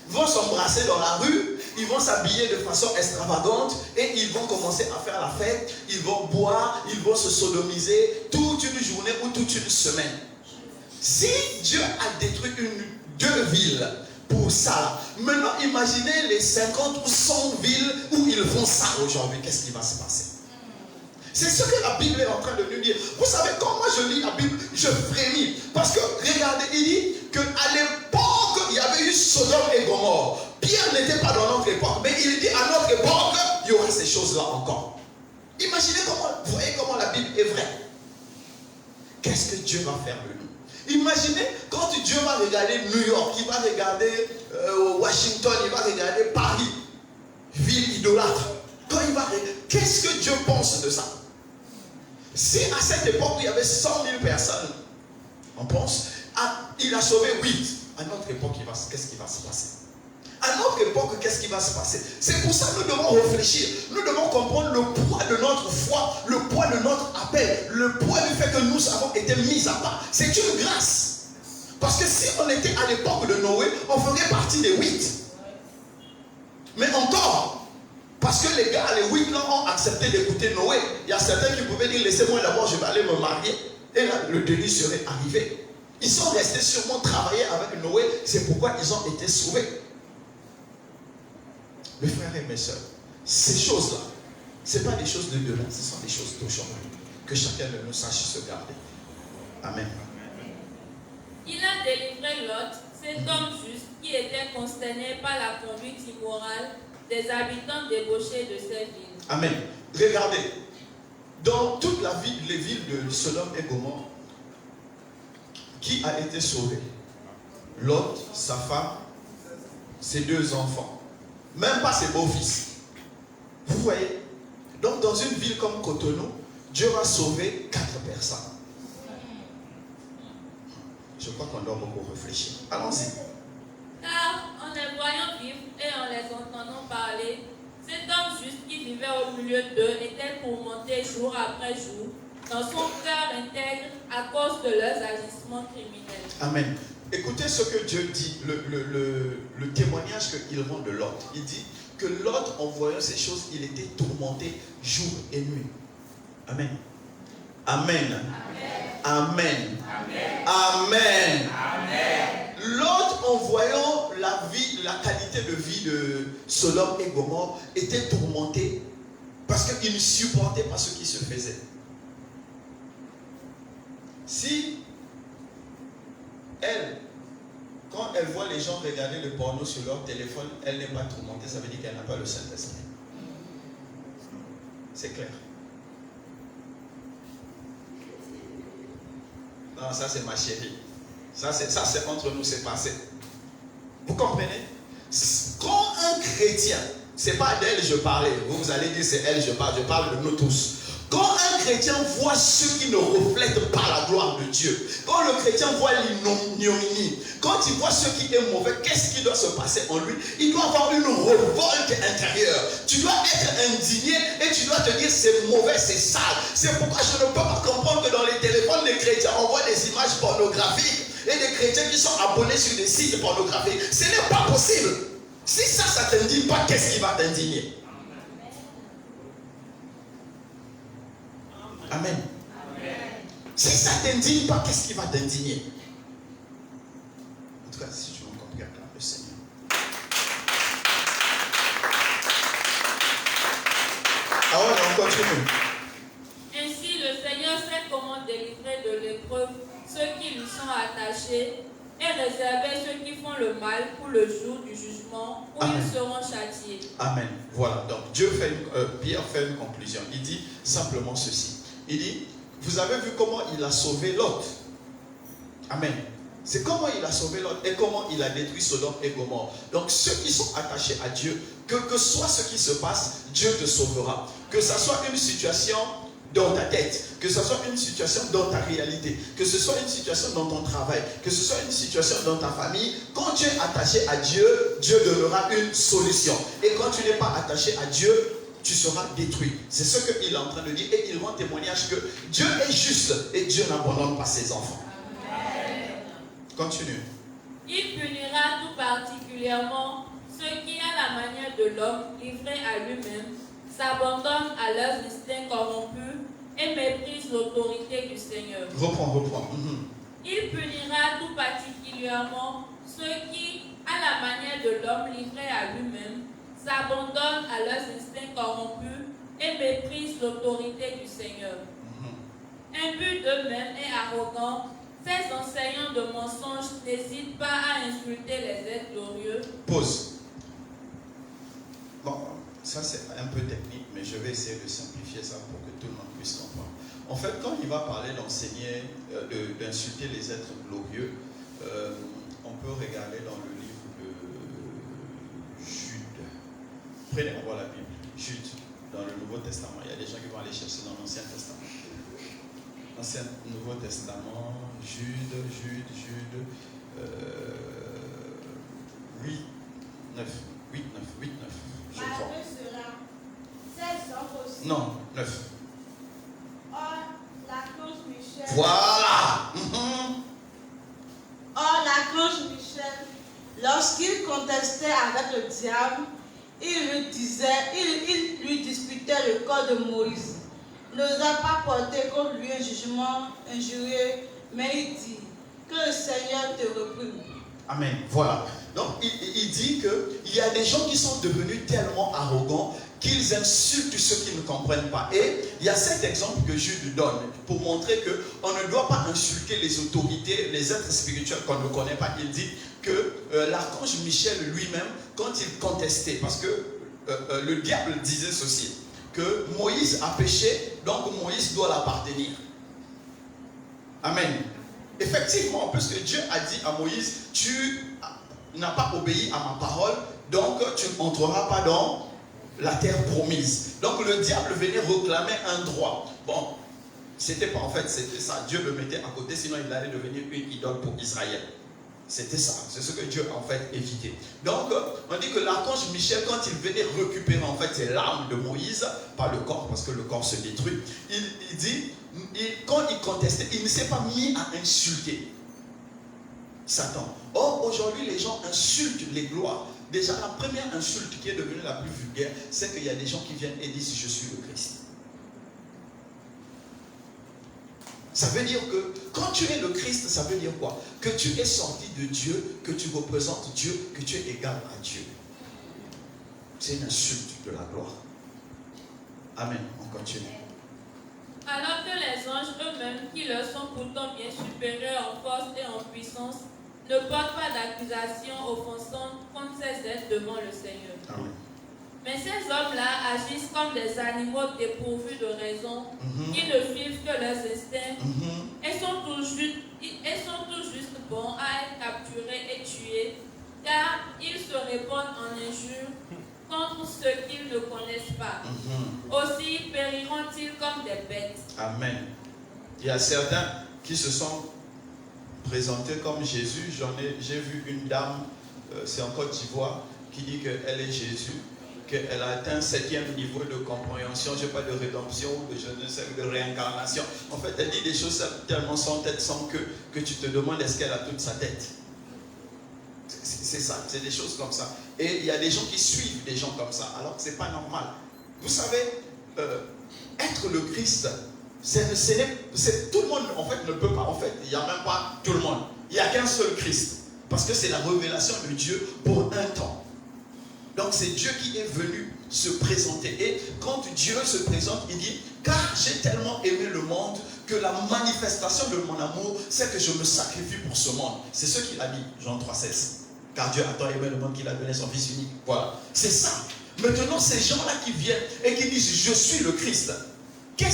vont s'embrasser dans la rue ils vont s'habiller de façon extravagante et ils vont commencer à faire la fête, ils vont boire, ils vont se sodomiser toute une journée ou toute une semaine. Si Dieu a détruit deux villes pour ça, maintenant imaginez les 50 ou 100 villes où ils font ça aujourd'hui, qu'est-ce qui va se passer? C'est ce que la Bible est en train de nous dire. Vous savez, quand moi je lis la Bible, je frémis. Parce que, regardez, il dit qu'à l'époque, il y avait eu Sodome et Gomorrhe. Pierre n'était pas dans notre époque, mais il dit à notre époque, il y aura ces choses-là encore. Imaginez comment, vous voyez comment la Bible est vraie. Qu'est-ce que Dieu va faire de nous? Imaginez quand Dieu va regarder New York, il va regarder Washington, il va regarder Paris, ville idolâtre. Quand il va regarder, qu'est-ce que Dieu pense de ça? Si à cette époque il y avait 100 000 personnes, on pense, il a sauvé 8. À notre époque, qu'est-ce qui va se passer? À notre époque, qu'est-ce qui va se passer? C'est pour ça que nous devons réfléchir. Nous devons comprendre le poids de notre foi, le poids de notre appel, le poids du fait que nous avons été mis à part. C'est une grâce. Parce que si on était à l'époque de Noé, on ferait partie des 8. Mais encore, parce que les gars, les 8 là, ont accepté d'écouter Noé. Il y a certains qui pouvaient dire, laissez-moi d'abord, je vais aller me marier. Et là, le déluge serait arrivé. Ils sont restés sûrement travailler avec Noé. C'est pourquoi ils ont été sauvés. Mes frères et mes soeurs, ces choses-là, ce ne sont pas des choses de demain, ce sont des choses d'aujourd'hui. Que chacun de nous sache se garder. Amen.
Il a délivré Lot, cet homme juste qui était consterné par la conduite immorale des habitants débauchés de ces villes.
Amen. Regardez, dans toute la ville, les villes de Sodome et Gomorrhe, qui a été sauvé? Lot, sa femme, ses 2 enfants. Même pas ses beaux-fils. Vous voyez? Donc dans une ville comme Cotonou, Dieu va sauver 4 personnes. Je crois qu'on doit beaucoup réfléchir. Allons-y.
Car en les voyant vivre et en les entendant parler, cet homme juste qui vivait au milieu d'eux était tourmenté jour après jour dans son cœur intègre à cause de leurs agissements criminels.
Amen. Écoutez ce que Dieu dit, le témoignage qu'il rend de Lot. Il dit que Lot, en voyant ces choses, il était tourmenté jour et nuit. Amen. Amen. Amen. Amen. Amen. Amen. Lot, en voyant la qualité de vie de Sodome et Gomorrhe, était tourmenté parce qu'il ne supportait pas ce qui se faisait. Si elle, quand elle voit les gens regarder le porno sur leur téléphone, elle n'est pas tourmentée, ça veut dire qu'elle n'a pas le Saint-Esprit. C'est clair. Non, ça c'est ma chérie. Ça c'est entre nous, c'est passé. Vous comprenez? Quand un chrétien, c'est pas d'elle je parlais, vous allez dire c'est elle je parle de nous tous. Quand un chrétien voit ce qui ne reflète pas la gloire de Dieu, quand le chrétien voit l'ignominie, quand il voit ce qui est mauvais, qu'est-ce qui doit se passer en lui? Il doit avoir une révolte intérieure. Tu dois être indigné et tu dois te dire c'est mauvais, c'est sale. C'est pourquoi je ne peux pas comprendre que dans les téléphones des chrétiens, on voit des images pornographiques et des chrétiens qui sont abonnés sur des sites pornographiques. Ce n'est pas possible. Si ça ne t'indigne pas, qu'est-ce qui va t'indigner? Amen. Amen. Si ça ne t'indigne pas, qu'est-ce qui va t'indigner? En tout cas, si tu m'entends, regarde le Seigneur. Ah ouais, on continue.
Ainsi, le Seigneur sait comment délivrer de l'épreuve ceux qui lui sont attachés et réserver ceux qui font le mal pour le jour du jugement où Amen. Ils seront châtiés. Amen.
Voilà. Donc, Pierre fait une conclusion. Il dit simplement ceci. Il dit, vous avez vu comment il a sauvé Lot. Amen. C'est comment il a sauvé Lot et comment il a détruit Sodome et Gomorrhe. Donc ceux qui sont attachés à Dieu, que soit ce qui se passe, Dieu te sauvera. Que ce soit une situation dans ta tête, que ce soit une situation dans ta réalité, que ce soit une situation dans ton travail, que ce soit une situation dans ta famille, quand tu es attaché à Dieu, Dieu donnera une solution. Et quand tu n'es pas attaché à Dieu, tu seras détruit. C'est ce qu'il est en train de dire. Et il rend témoignage que Dieu est juste et Dieu n'abandonne pas ses enfants. Amen. Continue.
Il punira tout particulièrement ceux qui, à la manière de l'homme livré à lui-même s'abandonnent à leurs instincts corrompus et méprisent l'autorité du Seigneur.
Reprends.
Il punira tout particulièrement ceux qui, à la manière de l'homme livré à lui-même, s'abandonnent à leurs instincts corrompus et méprisent l'autorité du Seigneur. Imbus d'eux-mêmes et arrogants, ces enseignants de mensonges n'hésitent pas à insulter les êtres glorieux.
Pause. Bon, ça c'est un peu technique, mais je vais essayer de simplifier ça pour que tout le monde puisse comprendre. En fait, quand il va parler d'enseigner, d'insulter les êtres glorieux, on peut regarder dans le livre de Jude. Prenez, on voit la Bible. Jude, dans le Nouveau Testament. Il y a des gens qui vont aller chercher dans l'Ancien Testament. Ancien Nouveau Testament, Jude, 8, 9, je crois. Non, 9.
Or, l'archange Michel.
Voilà.
Or, l'archange Michel, lorsqu'il contestait avec le diable, il lui disputait le corps de Moïse. N'osa pas porter contre lui un jugement injurieux, mais il dit que le Seigneur te reprenne.
Amen. Voilà. Donc, il dit qu'il y a des gens qui sont devenus tellement arrogants qu'ils insultent ceux qui ne comprennent pas. Et il y a cet exemple que Jude donne pour montrer qu'on ne doit pas insulter les autorités, les êtres spirituels qu'on ne connaît pas. Il dit que l'archange Michel lui-même, quand il contestait, parce que le diable disait ceci, que Moïse a péché, donc Moïse doit l'appartenir. Amen. Effectivement, puisque Dieu a dit à Moïse, tu n'as pas obéi à ma parole, donc tu n'entreras pas dans la terre promise. Donc le diable venait réclamer un droit. Bon, c'était pas en fait, c'était ça. Dieu le mettait à côté, sinon il allait devenir une idole pour Israël. C'était ça, c'est ce que Dieu a en fait évité. Donc, on dit que l'archange Michel, quand il venait récupérer en fait l'âme de Moïse, pas le corps, parce que le corps se détruit, il dit, quand il contestait, il ne s'est pas mis à insulter Satan. Or, aujourd'hui, les gens insultent les gloires. Déjà, la première insulte qui est devenue la plus vulgaire, c'est qu'il y a des gens qui viennent et disent, je suis le Christ. Ça veut dire que quand tu es le Christ, ça veut dire quoi? Que tu es sorti de Dieu, que tu représentes Dieu, que tu es égal à Dieu. C'est une insulte de la gloire. Amen. On continue.
Alors que les anges eux-mêmes, qui leur sont pourtant bien supérieurs en force et en puissance, ne portent pas d'accusation offensante contre ces êtres devant le Seigneur.
Amen.
Mais ces hommes-là agissent comme des animaux dépourvus de raison, qui ne suivent que leurs instincts, et sont tout juste bons à être capturés et tués, car ils se répandent en injures contre ceux qu'ils ne connaissent pas. Aussi périront-ils comme des bêtes.
Amen. Il y a certains qui se sont présentés comme Jésus. J'ai vu une dame, c'est en Côte d'Ivoire, qui dit qu'elle est Jésus, qu'elle a atteint un 7e niveau de compréhension, je ne sais pas, de rédemption, de je ne sais, de réincarnation. En fait, elle dit des choses tellement sans tête, sans queue, que tu te demandes est-ce qu'elle a toute sa tête. C'est ça, c'est des choses comme ça. Et il y a des gens qui suivent des gens comme ça, alors que ce n'est pas normal. Vous savez, être le Christ, tout le monde en fait ne peut pas, en fait, il n'y a même pas tout le monde. Il n'y a qu'un seul Christ, parce que c'est la révélation de Dieu pour un temps. Donc c'est Dieu qui est venu se présenter. Et quand Dieu se présente, il dit, car j'ai tellement aimé le monde que la manifestation de mon amour, c'est que je me sacrifie pour ce monde. C'est ce qu'il a dit, Jean 3,16. Car Dieu a tant aimé le monde qu'il a donné son Fils unique. Voilà, c'est ça. Maintenant, ces gens-là qui viennent et qui disent, je suis le Christ, qui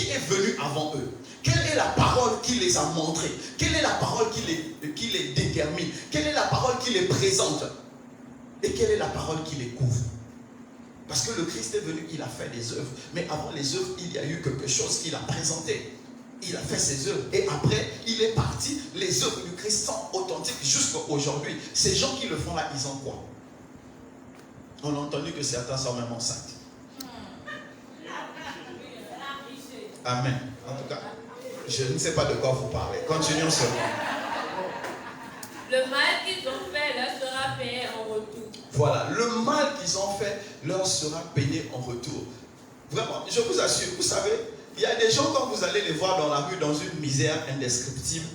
est venu avant eux? Quelle est la parole qui les a montrés? Quelle est la parole qui les détermine? Quelle est la parole qui les présente? Et quelle est la parole qui les couvre? Parce que le Christ est venu, il a fait des œuvres. Mais avant les œuvres, il y a eu quelque chose qu'il a présenté. Il a fait ses œuvres. Et après, il est parti. Les œuvres du Christ sont authentiques jusqu'à aujourd'hui. Ces gens qui le font là, ils ont quoi? On a entendu que certains sont même enceintes. Amen. En tout cas, je ne sais pas de quoi vous parlez. Continuons seulement.
Le mal qu'ils ont fait leur sera payé en retour.
Voilà, le mal qu'ils leur sera payé en retour. Vraiment, je vous assure, vous savez, il y a des gens quand vous allez les voir dans la rue dans une misère indescriptible,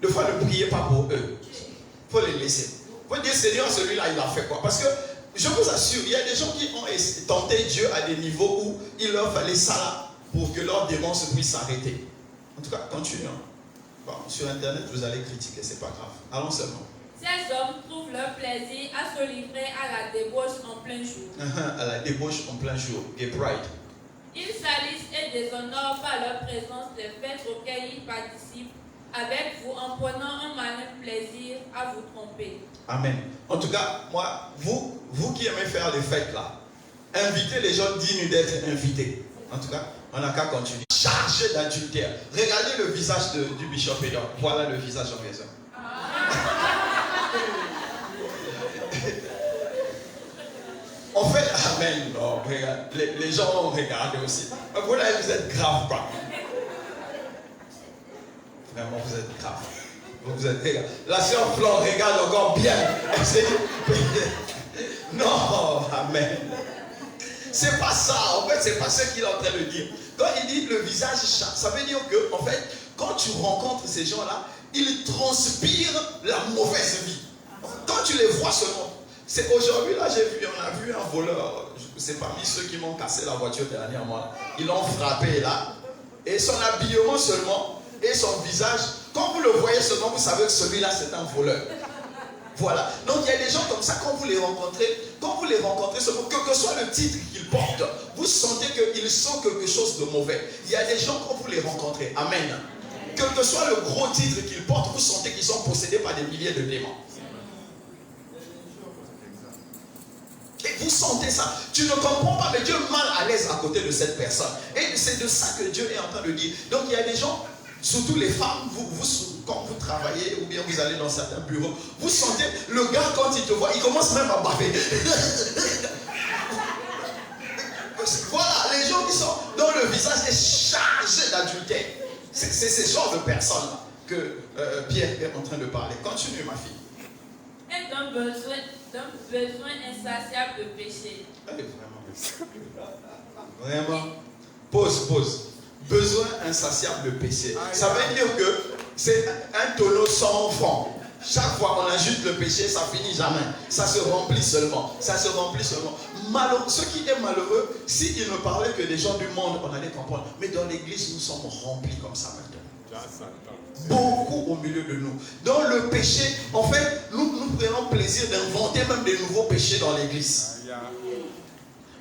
des fois ne priez pas pour eux. Il faut les laisser. Il faut dire, Seigneur, celui-là, il a fait quoi? Parce que, je vous assure, il y a des gens qui ont tenté Dieu à des niveaux où il leur fallait ça là pour que leur démence puisse s'arrêter. En tout cas, continuons. Bon, sur Internet, vous allez critiquer, c'est pas grave. Allons seulement.
Ces hommes trouvent leur plaisir à se livrer à la débauche en plein jour.
À la débauche en plein jour. Gay pride.
Ils salissent et déshonorent par leur présence les fêtes auxquelles ils participent avec vous en prenant un malin plaisir à vous tromper.
Amen. En tout cas, moi, vous qui aimez faire les fêtes là, invitez les gens dignes d'être invités. En tout cas, on n'a qu'à continuer. Chargé d'adultère. Regardez le visage du bishop Edom. Voilà le visage en raison. En fait, amen. Non, regarde, les gens ont regardé aussi. Vous là, vous êtes grave pas. Vraiment, vous êtes grave. Vous êtes, regarde. La sœur Flore regarde encore bien. Non, amen. C'est pas ça. En fait, c'est pas ce qu'il est en train de dire. Quand il dit le visage chargé, ça veut dire que, en fait, quand tu rencontres ces gens-là, ils transpirent la mauvaise vie. Quand tu les vois seulement. C'est aujourd'hui, là, on a vu un voleur. C'est parmi ceux qui m'ont cassé la voiture dernièrement. Ils l'ont frappé là. Et son habillement seulement, et son visage, quand vous le voyez seulement, vous savez que celui-là, c'est un voleur. Voilà. Donc, il y a des gens comme ça, quand vous les rencontrez seulement, quel que soit le titre qu'ils portent, vous sentez qu'ils sont quelque chose de mauvais. Il y a des gens, quand vous les rencontrez, amen. Quel que soit le gros titre qu'ils portent, vous sentez qu'ils sont possédés par des milliers de démons. Et vous sentez ça. Tu ne comprends pas, mais Dieu est mal à l'aise à côté de cette personne. Et c'est de ça que Dieu est en train de dire. Donc il y a des gens, surtout les femmes, quand vous travaillez ou bien vous allez dans certains bureaux, vous sentez le gars quand il te voit, il commence même à baver. Voilà, les gens qui sont dont le visage est chargé d'adultère. C'est ce genre de personnes-là que Pierre est en train de parler. Continue, ma fille.
Et d'un besoin insatiable de péché.
Vraiment. Pause. Besoin insatiable de péché. Ça veut dire que c'est un tonneau sans fond. Chaque fois qu'on ajoute le péché, ça finit jamais. Ça se remplit seulement. Ce qui est malheureux, s'il ne parlait que des gens du monde, on allait comprendre. Mais dans l'église, nous sommes remplis comme ça maintenant. Beaucoup au milieu de nous. Dans le péché, en fait, nous prenons plaisir d'inventer même des nouveaux péchés dans l'église.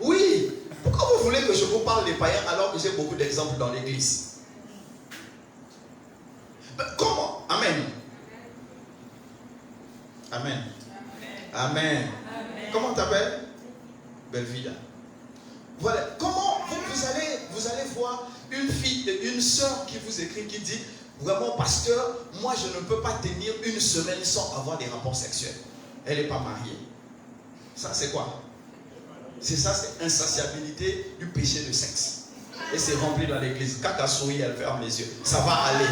Oui. Pourquoi vous voulez que je vous parle des païens alors que j'ai beaucoup d'exemples dans l'église? Comment? Amen. Comment t'appelles? Belvida. Voilà. Comment vous allez voir une soeur qui vous écrit, qui dit: vraiment, pasteur, moi je ne peux pas tenir une semaine sans avoir des rapports sexuels. Elle n'est pas mariée. Ça c'est quoi? C'est insatiabilité du péché de sexe. Et c'est rempli dans l'église. Quand elle sourit, elle ferme les yeux. Ça va aller.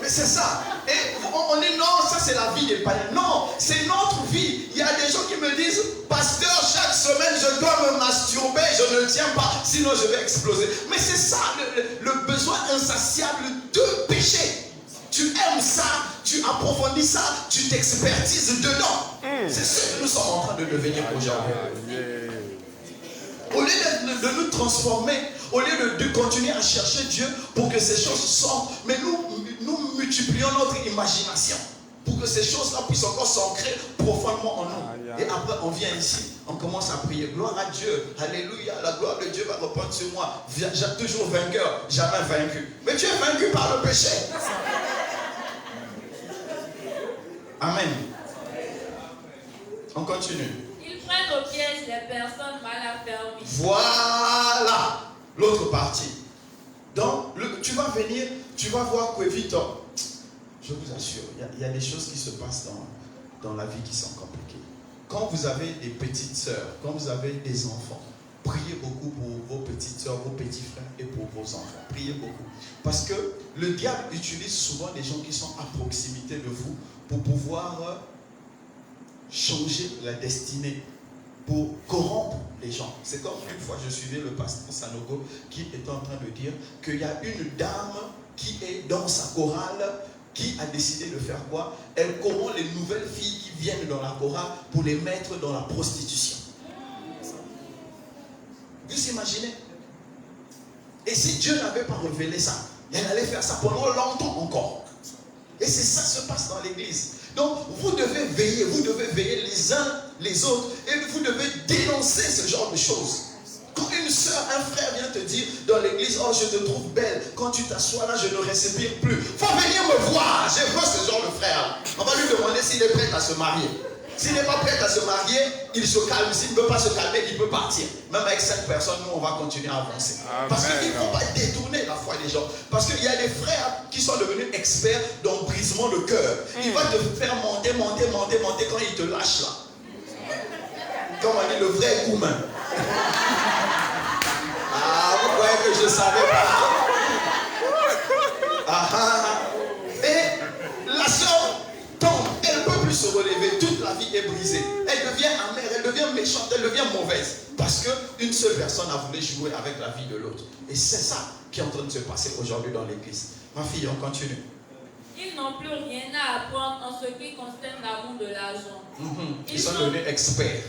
Mais c'est ça. Et on dit non, ça c'est la vie des païens. Non, c'est notre vie. Il y a des gens qui me disent: pasteur, chaque semaine je dois me masturber, je ne tiens pas, sinon je vais exploser. Mais c'est ça le besoin insatiable de péché. Tu aimes ça, tu approfondis ça, tu t'expertises dedans. C'est ce que nous sommes en train de devenir aujourd'hui. Au lieu de nous transformer, au lieu de continuer à chercher Dieu pour que ces choses sortent, mais nous multiplions notre imagination pour que ces choses-là puissent encore s'ancrer profondément en nous. Et après, on vient ici, on commence à prier. Gloire à Dieu, alléluia, la gloire de Dieu va reprendre sur moi. J'ai toujours vainqueur, jamais vaincu. Mais tu es vaincu par le péché. Amen. On continue.
Ils prennent au piège les personnes mal affermies.
Voilà l'autre partie. Donc, tu vas venir, tu vas voir que vite, je vous assure, il y a des choses qui se passent dans la vie qui sont compliquées. Quand vous avez des petites sœurs, quand vous avez des enfants, priez beaucoup pour vos petites sœurs, vos petits frères et pour vos enfants. Priez beaucoup. Parce que le diable utilise souvent des gens qui sont à proximité de vous pour pouvoir changer la destinée, pour corrompre les gens. C'est comme une fois je suivais le pasteur Sanogo qui était en train de dire qu'il y a une dame qui est dans sa chorale qui a décidé de faire quoi? Elle corrompt les nouvelles filles qui viennent dans la chorale pour les mettre dans la prostitution. Vous imaginez? Et si Dieu n'avait pas révélé ça, elle allait faire ça pendant longtemps encore. Et c'est ça qui se passe dans l'église. Donc vous devez veiller les uns les autres, et vous devez dénoncer ce genre de choses. Quand une soeur, un frère vient te dire dans l'église, oh je te trouve belle, quand tu t'assois là, je ne respire plus. Faut venir me voir, je veux ce genre de frère. On va lui demander s'il est prêt à se marier. S'il n'est pas prêt à se marier, il se calme. S'il ne veut pas se calmer, il peut partir. Même avec 5 personnes, nous on va continuer à avancer. Parce qu'il ne faut pas détourner la foi des gens. Parce qu'il y a des frères qui sont devenus experts dans le brisement de cœur. Il va te faire monter quand il te lâche là. Comme on dit, le vrai humain. Ah, vous voyez que je ne savais pas. Et la soeur tombe, elle ne peut plus se relever. Toute la vie est brisée. Elle devient amère, elle devient méchante, elle devient mauvaise. Parce qu'une seule personne a voulu jouer avec la vie de l'autre. Et c'est ça qui est en train de se passer aujourd'hui dans l'église. Ma fille, on continue.
Ils n'ont plus rien à apprendre en ce qui concerne l'amour de l'argent.
Ils sont devenus experts,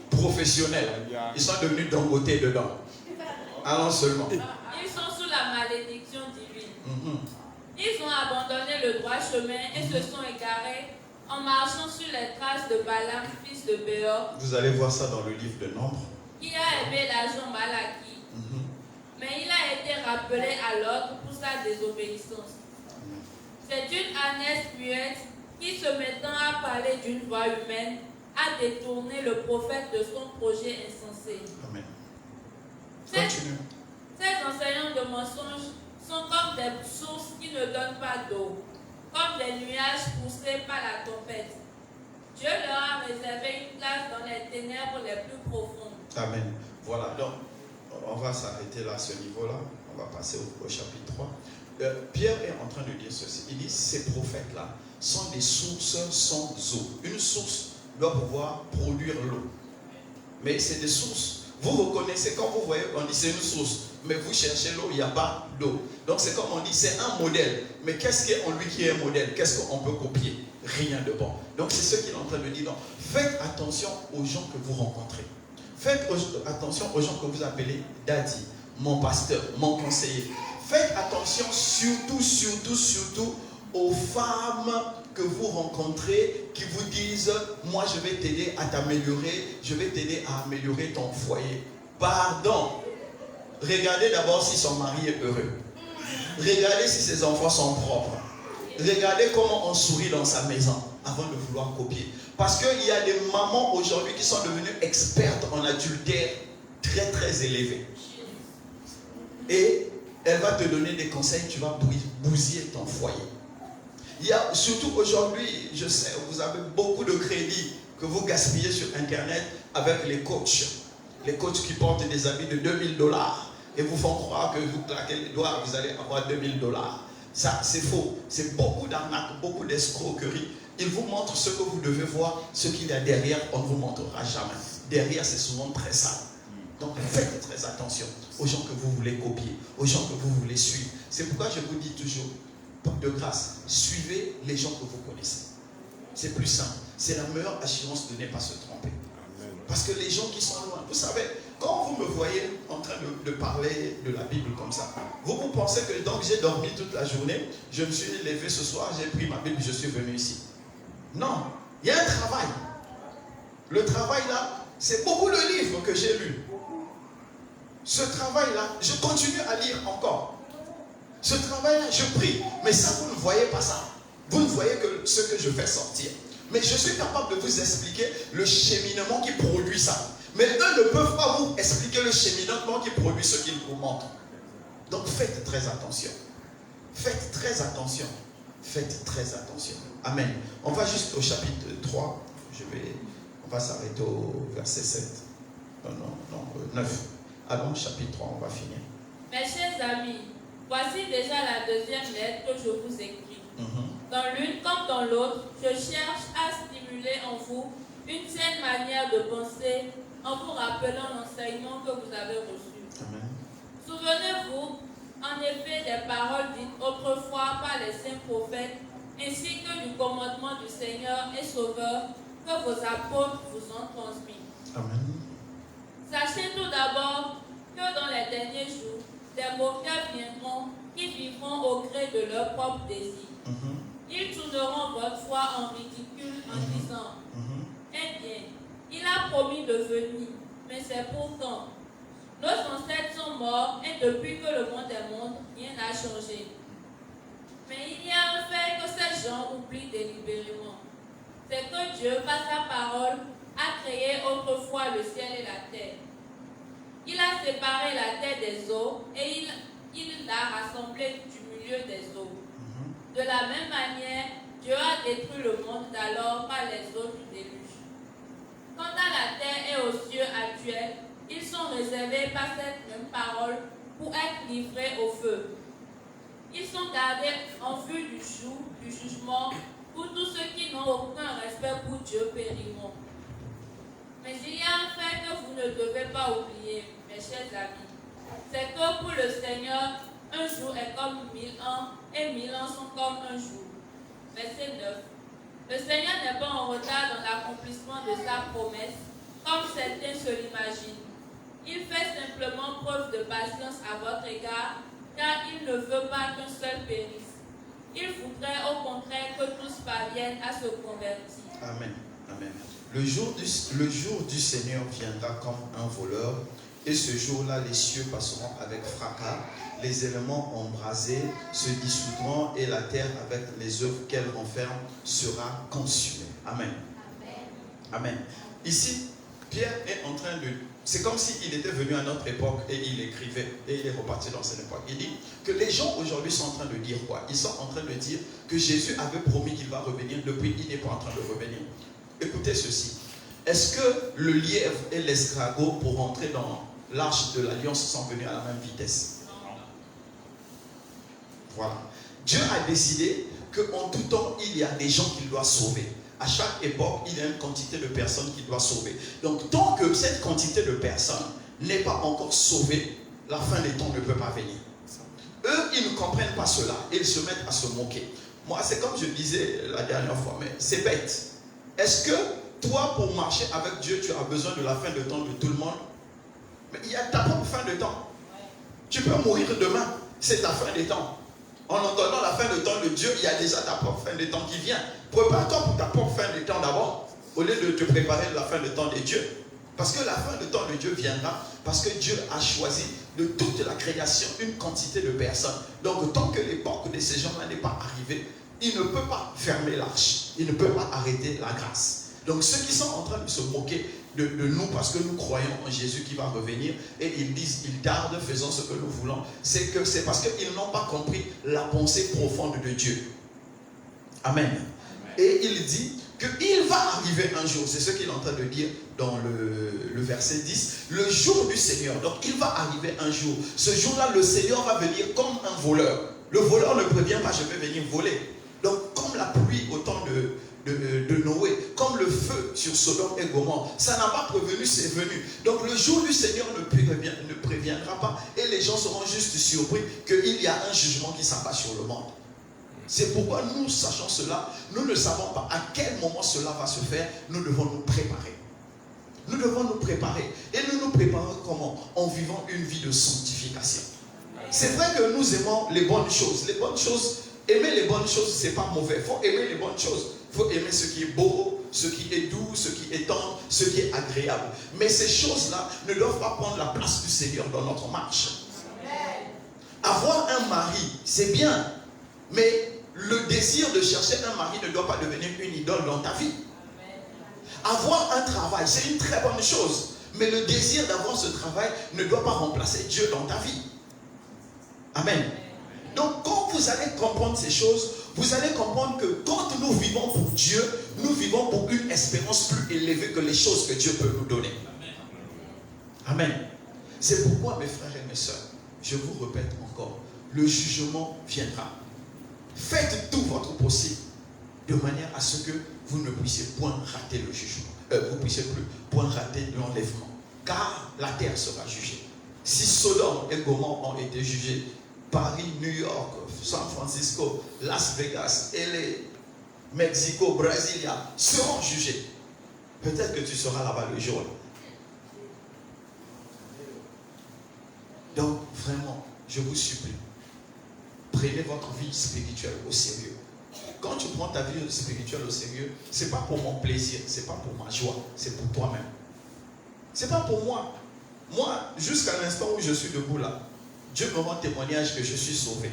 professionnels. Ils sont devenus dangotés dedans. Allons seulement.
Ils sont sous la malédiction divine. Ils ont abandonné le droit chemin et se sont égarés en marchant sur les traces de Balaam, fils de Béor.
Vous allez voir ça dans le livre de Nombres.
Qui a aimé l'argent mal acquis. Mais il a été rappelé à l'ordre pour sa désobéissance. C'est une ânesse muette qui, se mettant à parler d'une voix humaine, a détourné le prophète de son projet insensé.
Amen.
Ces enseignants de mensonges sont comme des sources qui ne donnent pas d'eau, comme des nuages poussés par la tempête. Dieu leur a réservé une place dans les ténèbres les plus profondes.
Amen. Voilà, donc on va s'arrêter là à ce niveau-là. On va passer au chapitre 3. Pierre est en train de dire ceci. Il dit, ces prophètes-là sont des sources sans eau. Une source doit pouvoir produire l'eau. Mais c'est des sources. Vous reconnaissez, quand vous voyez, on dit c'est une source. Mais vous cherchez l'eau, il n'y a pas d'eau. Donc c'est comme on dit, c'est un modèle. Mais qu'est-ce qu'il y a en lui qui est un modèle? Qu'est-ce qu'on peut copier? Rien de bon. Donc c'est ce qu'il est en train de dire. Donc, faites attention aux gens que vous rencontrez. Faites attention aux gens que vous appelez daddy, mon pasteur, mon conseiller. Faites attention surtout aux femmes que vous rencontrez qui vous disent, moi je vais t'aider à t'améliorer, je vais t'aider à améliorer ton foyer. Pardon. Regardez d'abord si son mari est heureux. Regardez si ses enfants sont propres. Regardez comment on sourit dans sa maison avant de vouloir copier. Parce qu'il y a des mamans aujourd'hui qui sont devenues expertes en adultère très élevés. Et elle va te donner des conseils, tu vas bousiller ton foyer. Il y a surtout aujourd'hui, je sais, vous avez beaucoup de crédits que vous gaspillez sur Internet avec les coachs. Les coachs qui portent des habits de $2000 et vous font croire que vous claquez les doigts, vous allez avoir $2000. Ça, c'est faux. C'est beaucoup d'arnaques, beaucoup d'escroqueries. Ils vous montrent ce que vous devez voir, ce qu'il y a derrière, on ne vous montrera jamais. Derrière, c'est souvent très sale. Donc, faites très attention aux gens que vous voulez copier, aux gens que vous voulez suivre. C'est pourquoi je vous dis toujours, de grâce, suivez les gens que vous connaissez. C'est plus simple. C'est la meilleure assurance de ne pas se tromper. Parce que les gens qui sont loin, vous savez, quand vous me voyez en train de parler de la Bible comme ça, vous pensez que donc j'ai dormi toute la journée, je me suis levé ce soir, j'ai pris ma Bible, je suis venu ici. Non, il y a un travail. Le travail là, c'est beaucoup de livres que j'ai lus. Ce travail-là, je continue à lire encore. Ce travail-là, je prie. Mais ça, vous ne voyez pas ça. Vous ne voyez que ce que je fais sortir. Mais je suis capable de vous expliquer le cheminement qui produit ça. Mais eux ne peuvent pas vous expliquer le cheminement qui produit ce qu'ils vous montrent. Donc faites très attention. Faites très attention. Faites très attention. Amen. On va juste au chapitre 3. On va s'arrêter au verset 7. Non, 9. Allons, chapitre 3, on va finir.
Mes chers amis, voici déjà la deuxième lettre que je vous écris. Dans l'une comme dans l'autre, je cherche à stimuler en vous une saine manière de penser en vous rappelant l'enseignement que vous avez reçu.
Amen.
Souvenez-vous en effet des paroles dites autrefois par les saints prophètes, ainsi que du commandement du Seigneur et Sauveur que vos apôtres vous ont transmis.
Amen.
Sachez tout d'abord que dans les derniers jours, des moqueurs viendront qui vivront au gré de leurs propres désirs. Ils tourneront votre foi en ridicule en disant eh bien, il a promis de venir, mais c'est pour quand? Nos ancêtres sont morts et depuis que le monde est monde, rien n'a changé. Mais il y a un fait que ces gens oublient délibérément. C'est que Dieu, par sa parole, a créé autrefois le ciel et la terre. Il a séparé la terre des eaux et il l'a rassemblée du milieu des eaux. De la même manière, Dieu a détruit le monde d'alors par les eaux du déluge. Quant à la terre et aux cieux actuels, ils sont réservés par cette même parole pour être livrés au feu. Ils sont gardés en vue du jour du jugement pour tous ceux qui n'ont aucun respect pour Dieu périront. Mais il y a un fait que vous ne devez pas oublier, mes chers amis. C'est que pour le Seigneur, un jour est comme 1000 ans et 1000 ans sont comme un jour. Verset 9. Le Seigneur n'est pas en retard dans l'accomplissement de sa promesse, comme certains se l'imaginent. Il fait simplement preuve de patience à votre égard, car il ne veut pas qu'un seul périsse. Il voudrait au contraire que tous parviennent à se convertir.
Amen. Amen. Le jour du Seigneur viendra comme un voleur, et ce jour-là, les cieux passeront avec fracas, les éléments embrasés se dissoudront, et la terre, avec les œuvres qu'elle renferme, sera consumée. Amen. Amen. Ici, Pierre est en train de... C'est comme s'il était venu à notre époque et il écrivait et il est reparti dans cette époque. Il dit que les gens aujourd'hui sont en train de dire quoi? Ils sont en train de dire que Jésus avait promis qu'il va revenir, depuis il n'est pas en train de revenir. Écoutez ceci. Est-ce que le lièvre et l'escargot pour rentrer dans l'arche de l'alliance sont venus à la même vitesse? Voilà. Dieu a décidé qu'en tout temps, il y a des gens qu'il doit sauver. À chaque époque, il y a une quantité de personnes qu'il doit sauver. Donc, tant que cette quantité de personnes n'est pas encore sauvée, la fin des temps ne peut pas venir. Eux, ils ne comprennent pas cela. Ils se mettent à se moquer. Moi, c'est comme je disais la dernière fois, mais c'est bête. Est-ce que toi, pour marcher avec Dieu, tu as besoin de la fin de temps de tout le monde? Mais il y a ta propre fin de temps. Tu peux mourir demain. C'est ta fin de temps. En entendant la fin de temps de Dieu, il y a déjà ta propre fin de temps qui vient. Prépare-toi pour ta propre fin de temps d'abord, au lieu de te préparer la fin de temps de Dieu. Parce que la fin de temps de Dieu viendra, parce que Dieu a choisi de toute la création une quantité de personnes. Donc tant que l'époque de ces gens-là n'est pas arrivée, il ne peut pas fermer l'arche. Il ne peut pas arrêter la grâce. Donc ceux qui sont en train de se moquer de nous parce que nous croyons en Jésus qui va revenir et ils disent, ils tardent, faisons ce que nous voulons, c'est parce qu'ils n'ont pas compris la pensée profonde de Dieu. Amen. Et il dit qu'il va arriver un jour, c'est ce qu'il est en train de dire dans le verset 10, le jour du Seigneur. Donc il va arriver un jour. Ce jour-là, le Seigneur va venir comme un voleur. Le voleur ne prévient pas, je vais venir voler. Donc comme la pluie au temps de Noé, comme le feu sur Sodome et Gomorrhe, ça n'a pas prévenu, c'est venu. Donc le jour du Seigneur ne préviendra pas et les gens seront juste surpris qu'il y a un jugement qui s'abat sur le monde. C'est pourquoi nous sachons cela, nous ne savons pas à quel moment cela va se faire, nous devons nous préparer. Nous devons nous préparer. Et nous nous préparons comment? En vivant une vie de sanctification. C'est vrai que nous aimons les bonnes choses. Les bonnes choses, aimer les bonnes choses, ce n'est pas mauvais. Il faut aimer les bonnes choses. Il faut aimer ce qui est beau, ce qui est doux, ce qui est tendre, ce qui est agréable. Mais ces choses-là ne doivent pas prendre la place du Seigneur dans notre marche. Avoir un mari, c'est bien. Mais le désir de chercher un mari ne doit pas devenir une idole dans ta vie. Avoir un travail, c'est une très bonne chose. Mais le désir d'avoir ce travail ne doit pas remplacer Dieu dans ta vie. Amen. Donc quand vous allez comprendre ces choses, vous allez comprendre que quand nous vivons pour Dieu, nous vivons pour une espérance plus élevée que les choses que Dieu peut nous donner. Amen. C'est pourquoi, mes frères et mes sœurs, je vous répète encore, le jugement viendra. Faites tout votre possible de manière à ce que vous ne puissiez point rater le jugement. vous ne puissiez plus point rater l'enlèvement. Car la terre sera jugée. Si Sodome et Gomorrhe ont été jugés, Paris, New York, San Francisco, Las Vegas, LA, Mexico, Brasilia seront jugés. Peut-être que tu seras là-bas le jour. Donc, vraiment, je vous supplie, prenez votre vie spirituelle au sérieux. Quand tu prends ta vie spirituelle au sérieux, ce n'est pas pour mon plaisir, ce n'est pas pour ma joie, c'est pour toi-même. Ce n'est pas pour moi. Moi, jusqu'à l'instant où je suis debout là, Dieu me rend témoignage que je suis sauvé.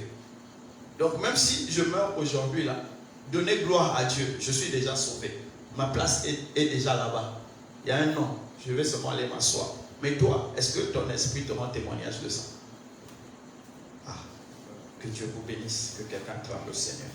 Donc, même si je meurs aujourd'hui là, donnez gloire à Dieu, je suis déjà sauvé. Ma place est déjà là-bas. Il y a un nom, je vais seulement aller m'asseoir. Mais toi, est-ce que ton esprit te rend témoignage de ça? Ah, que Dieu vous bénisse, que quelqu'un acclame le Seigneur.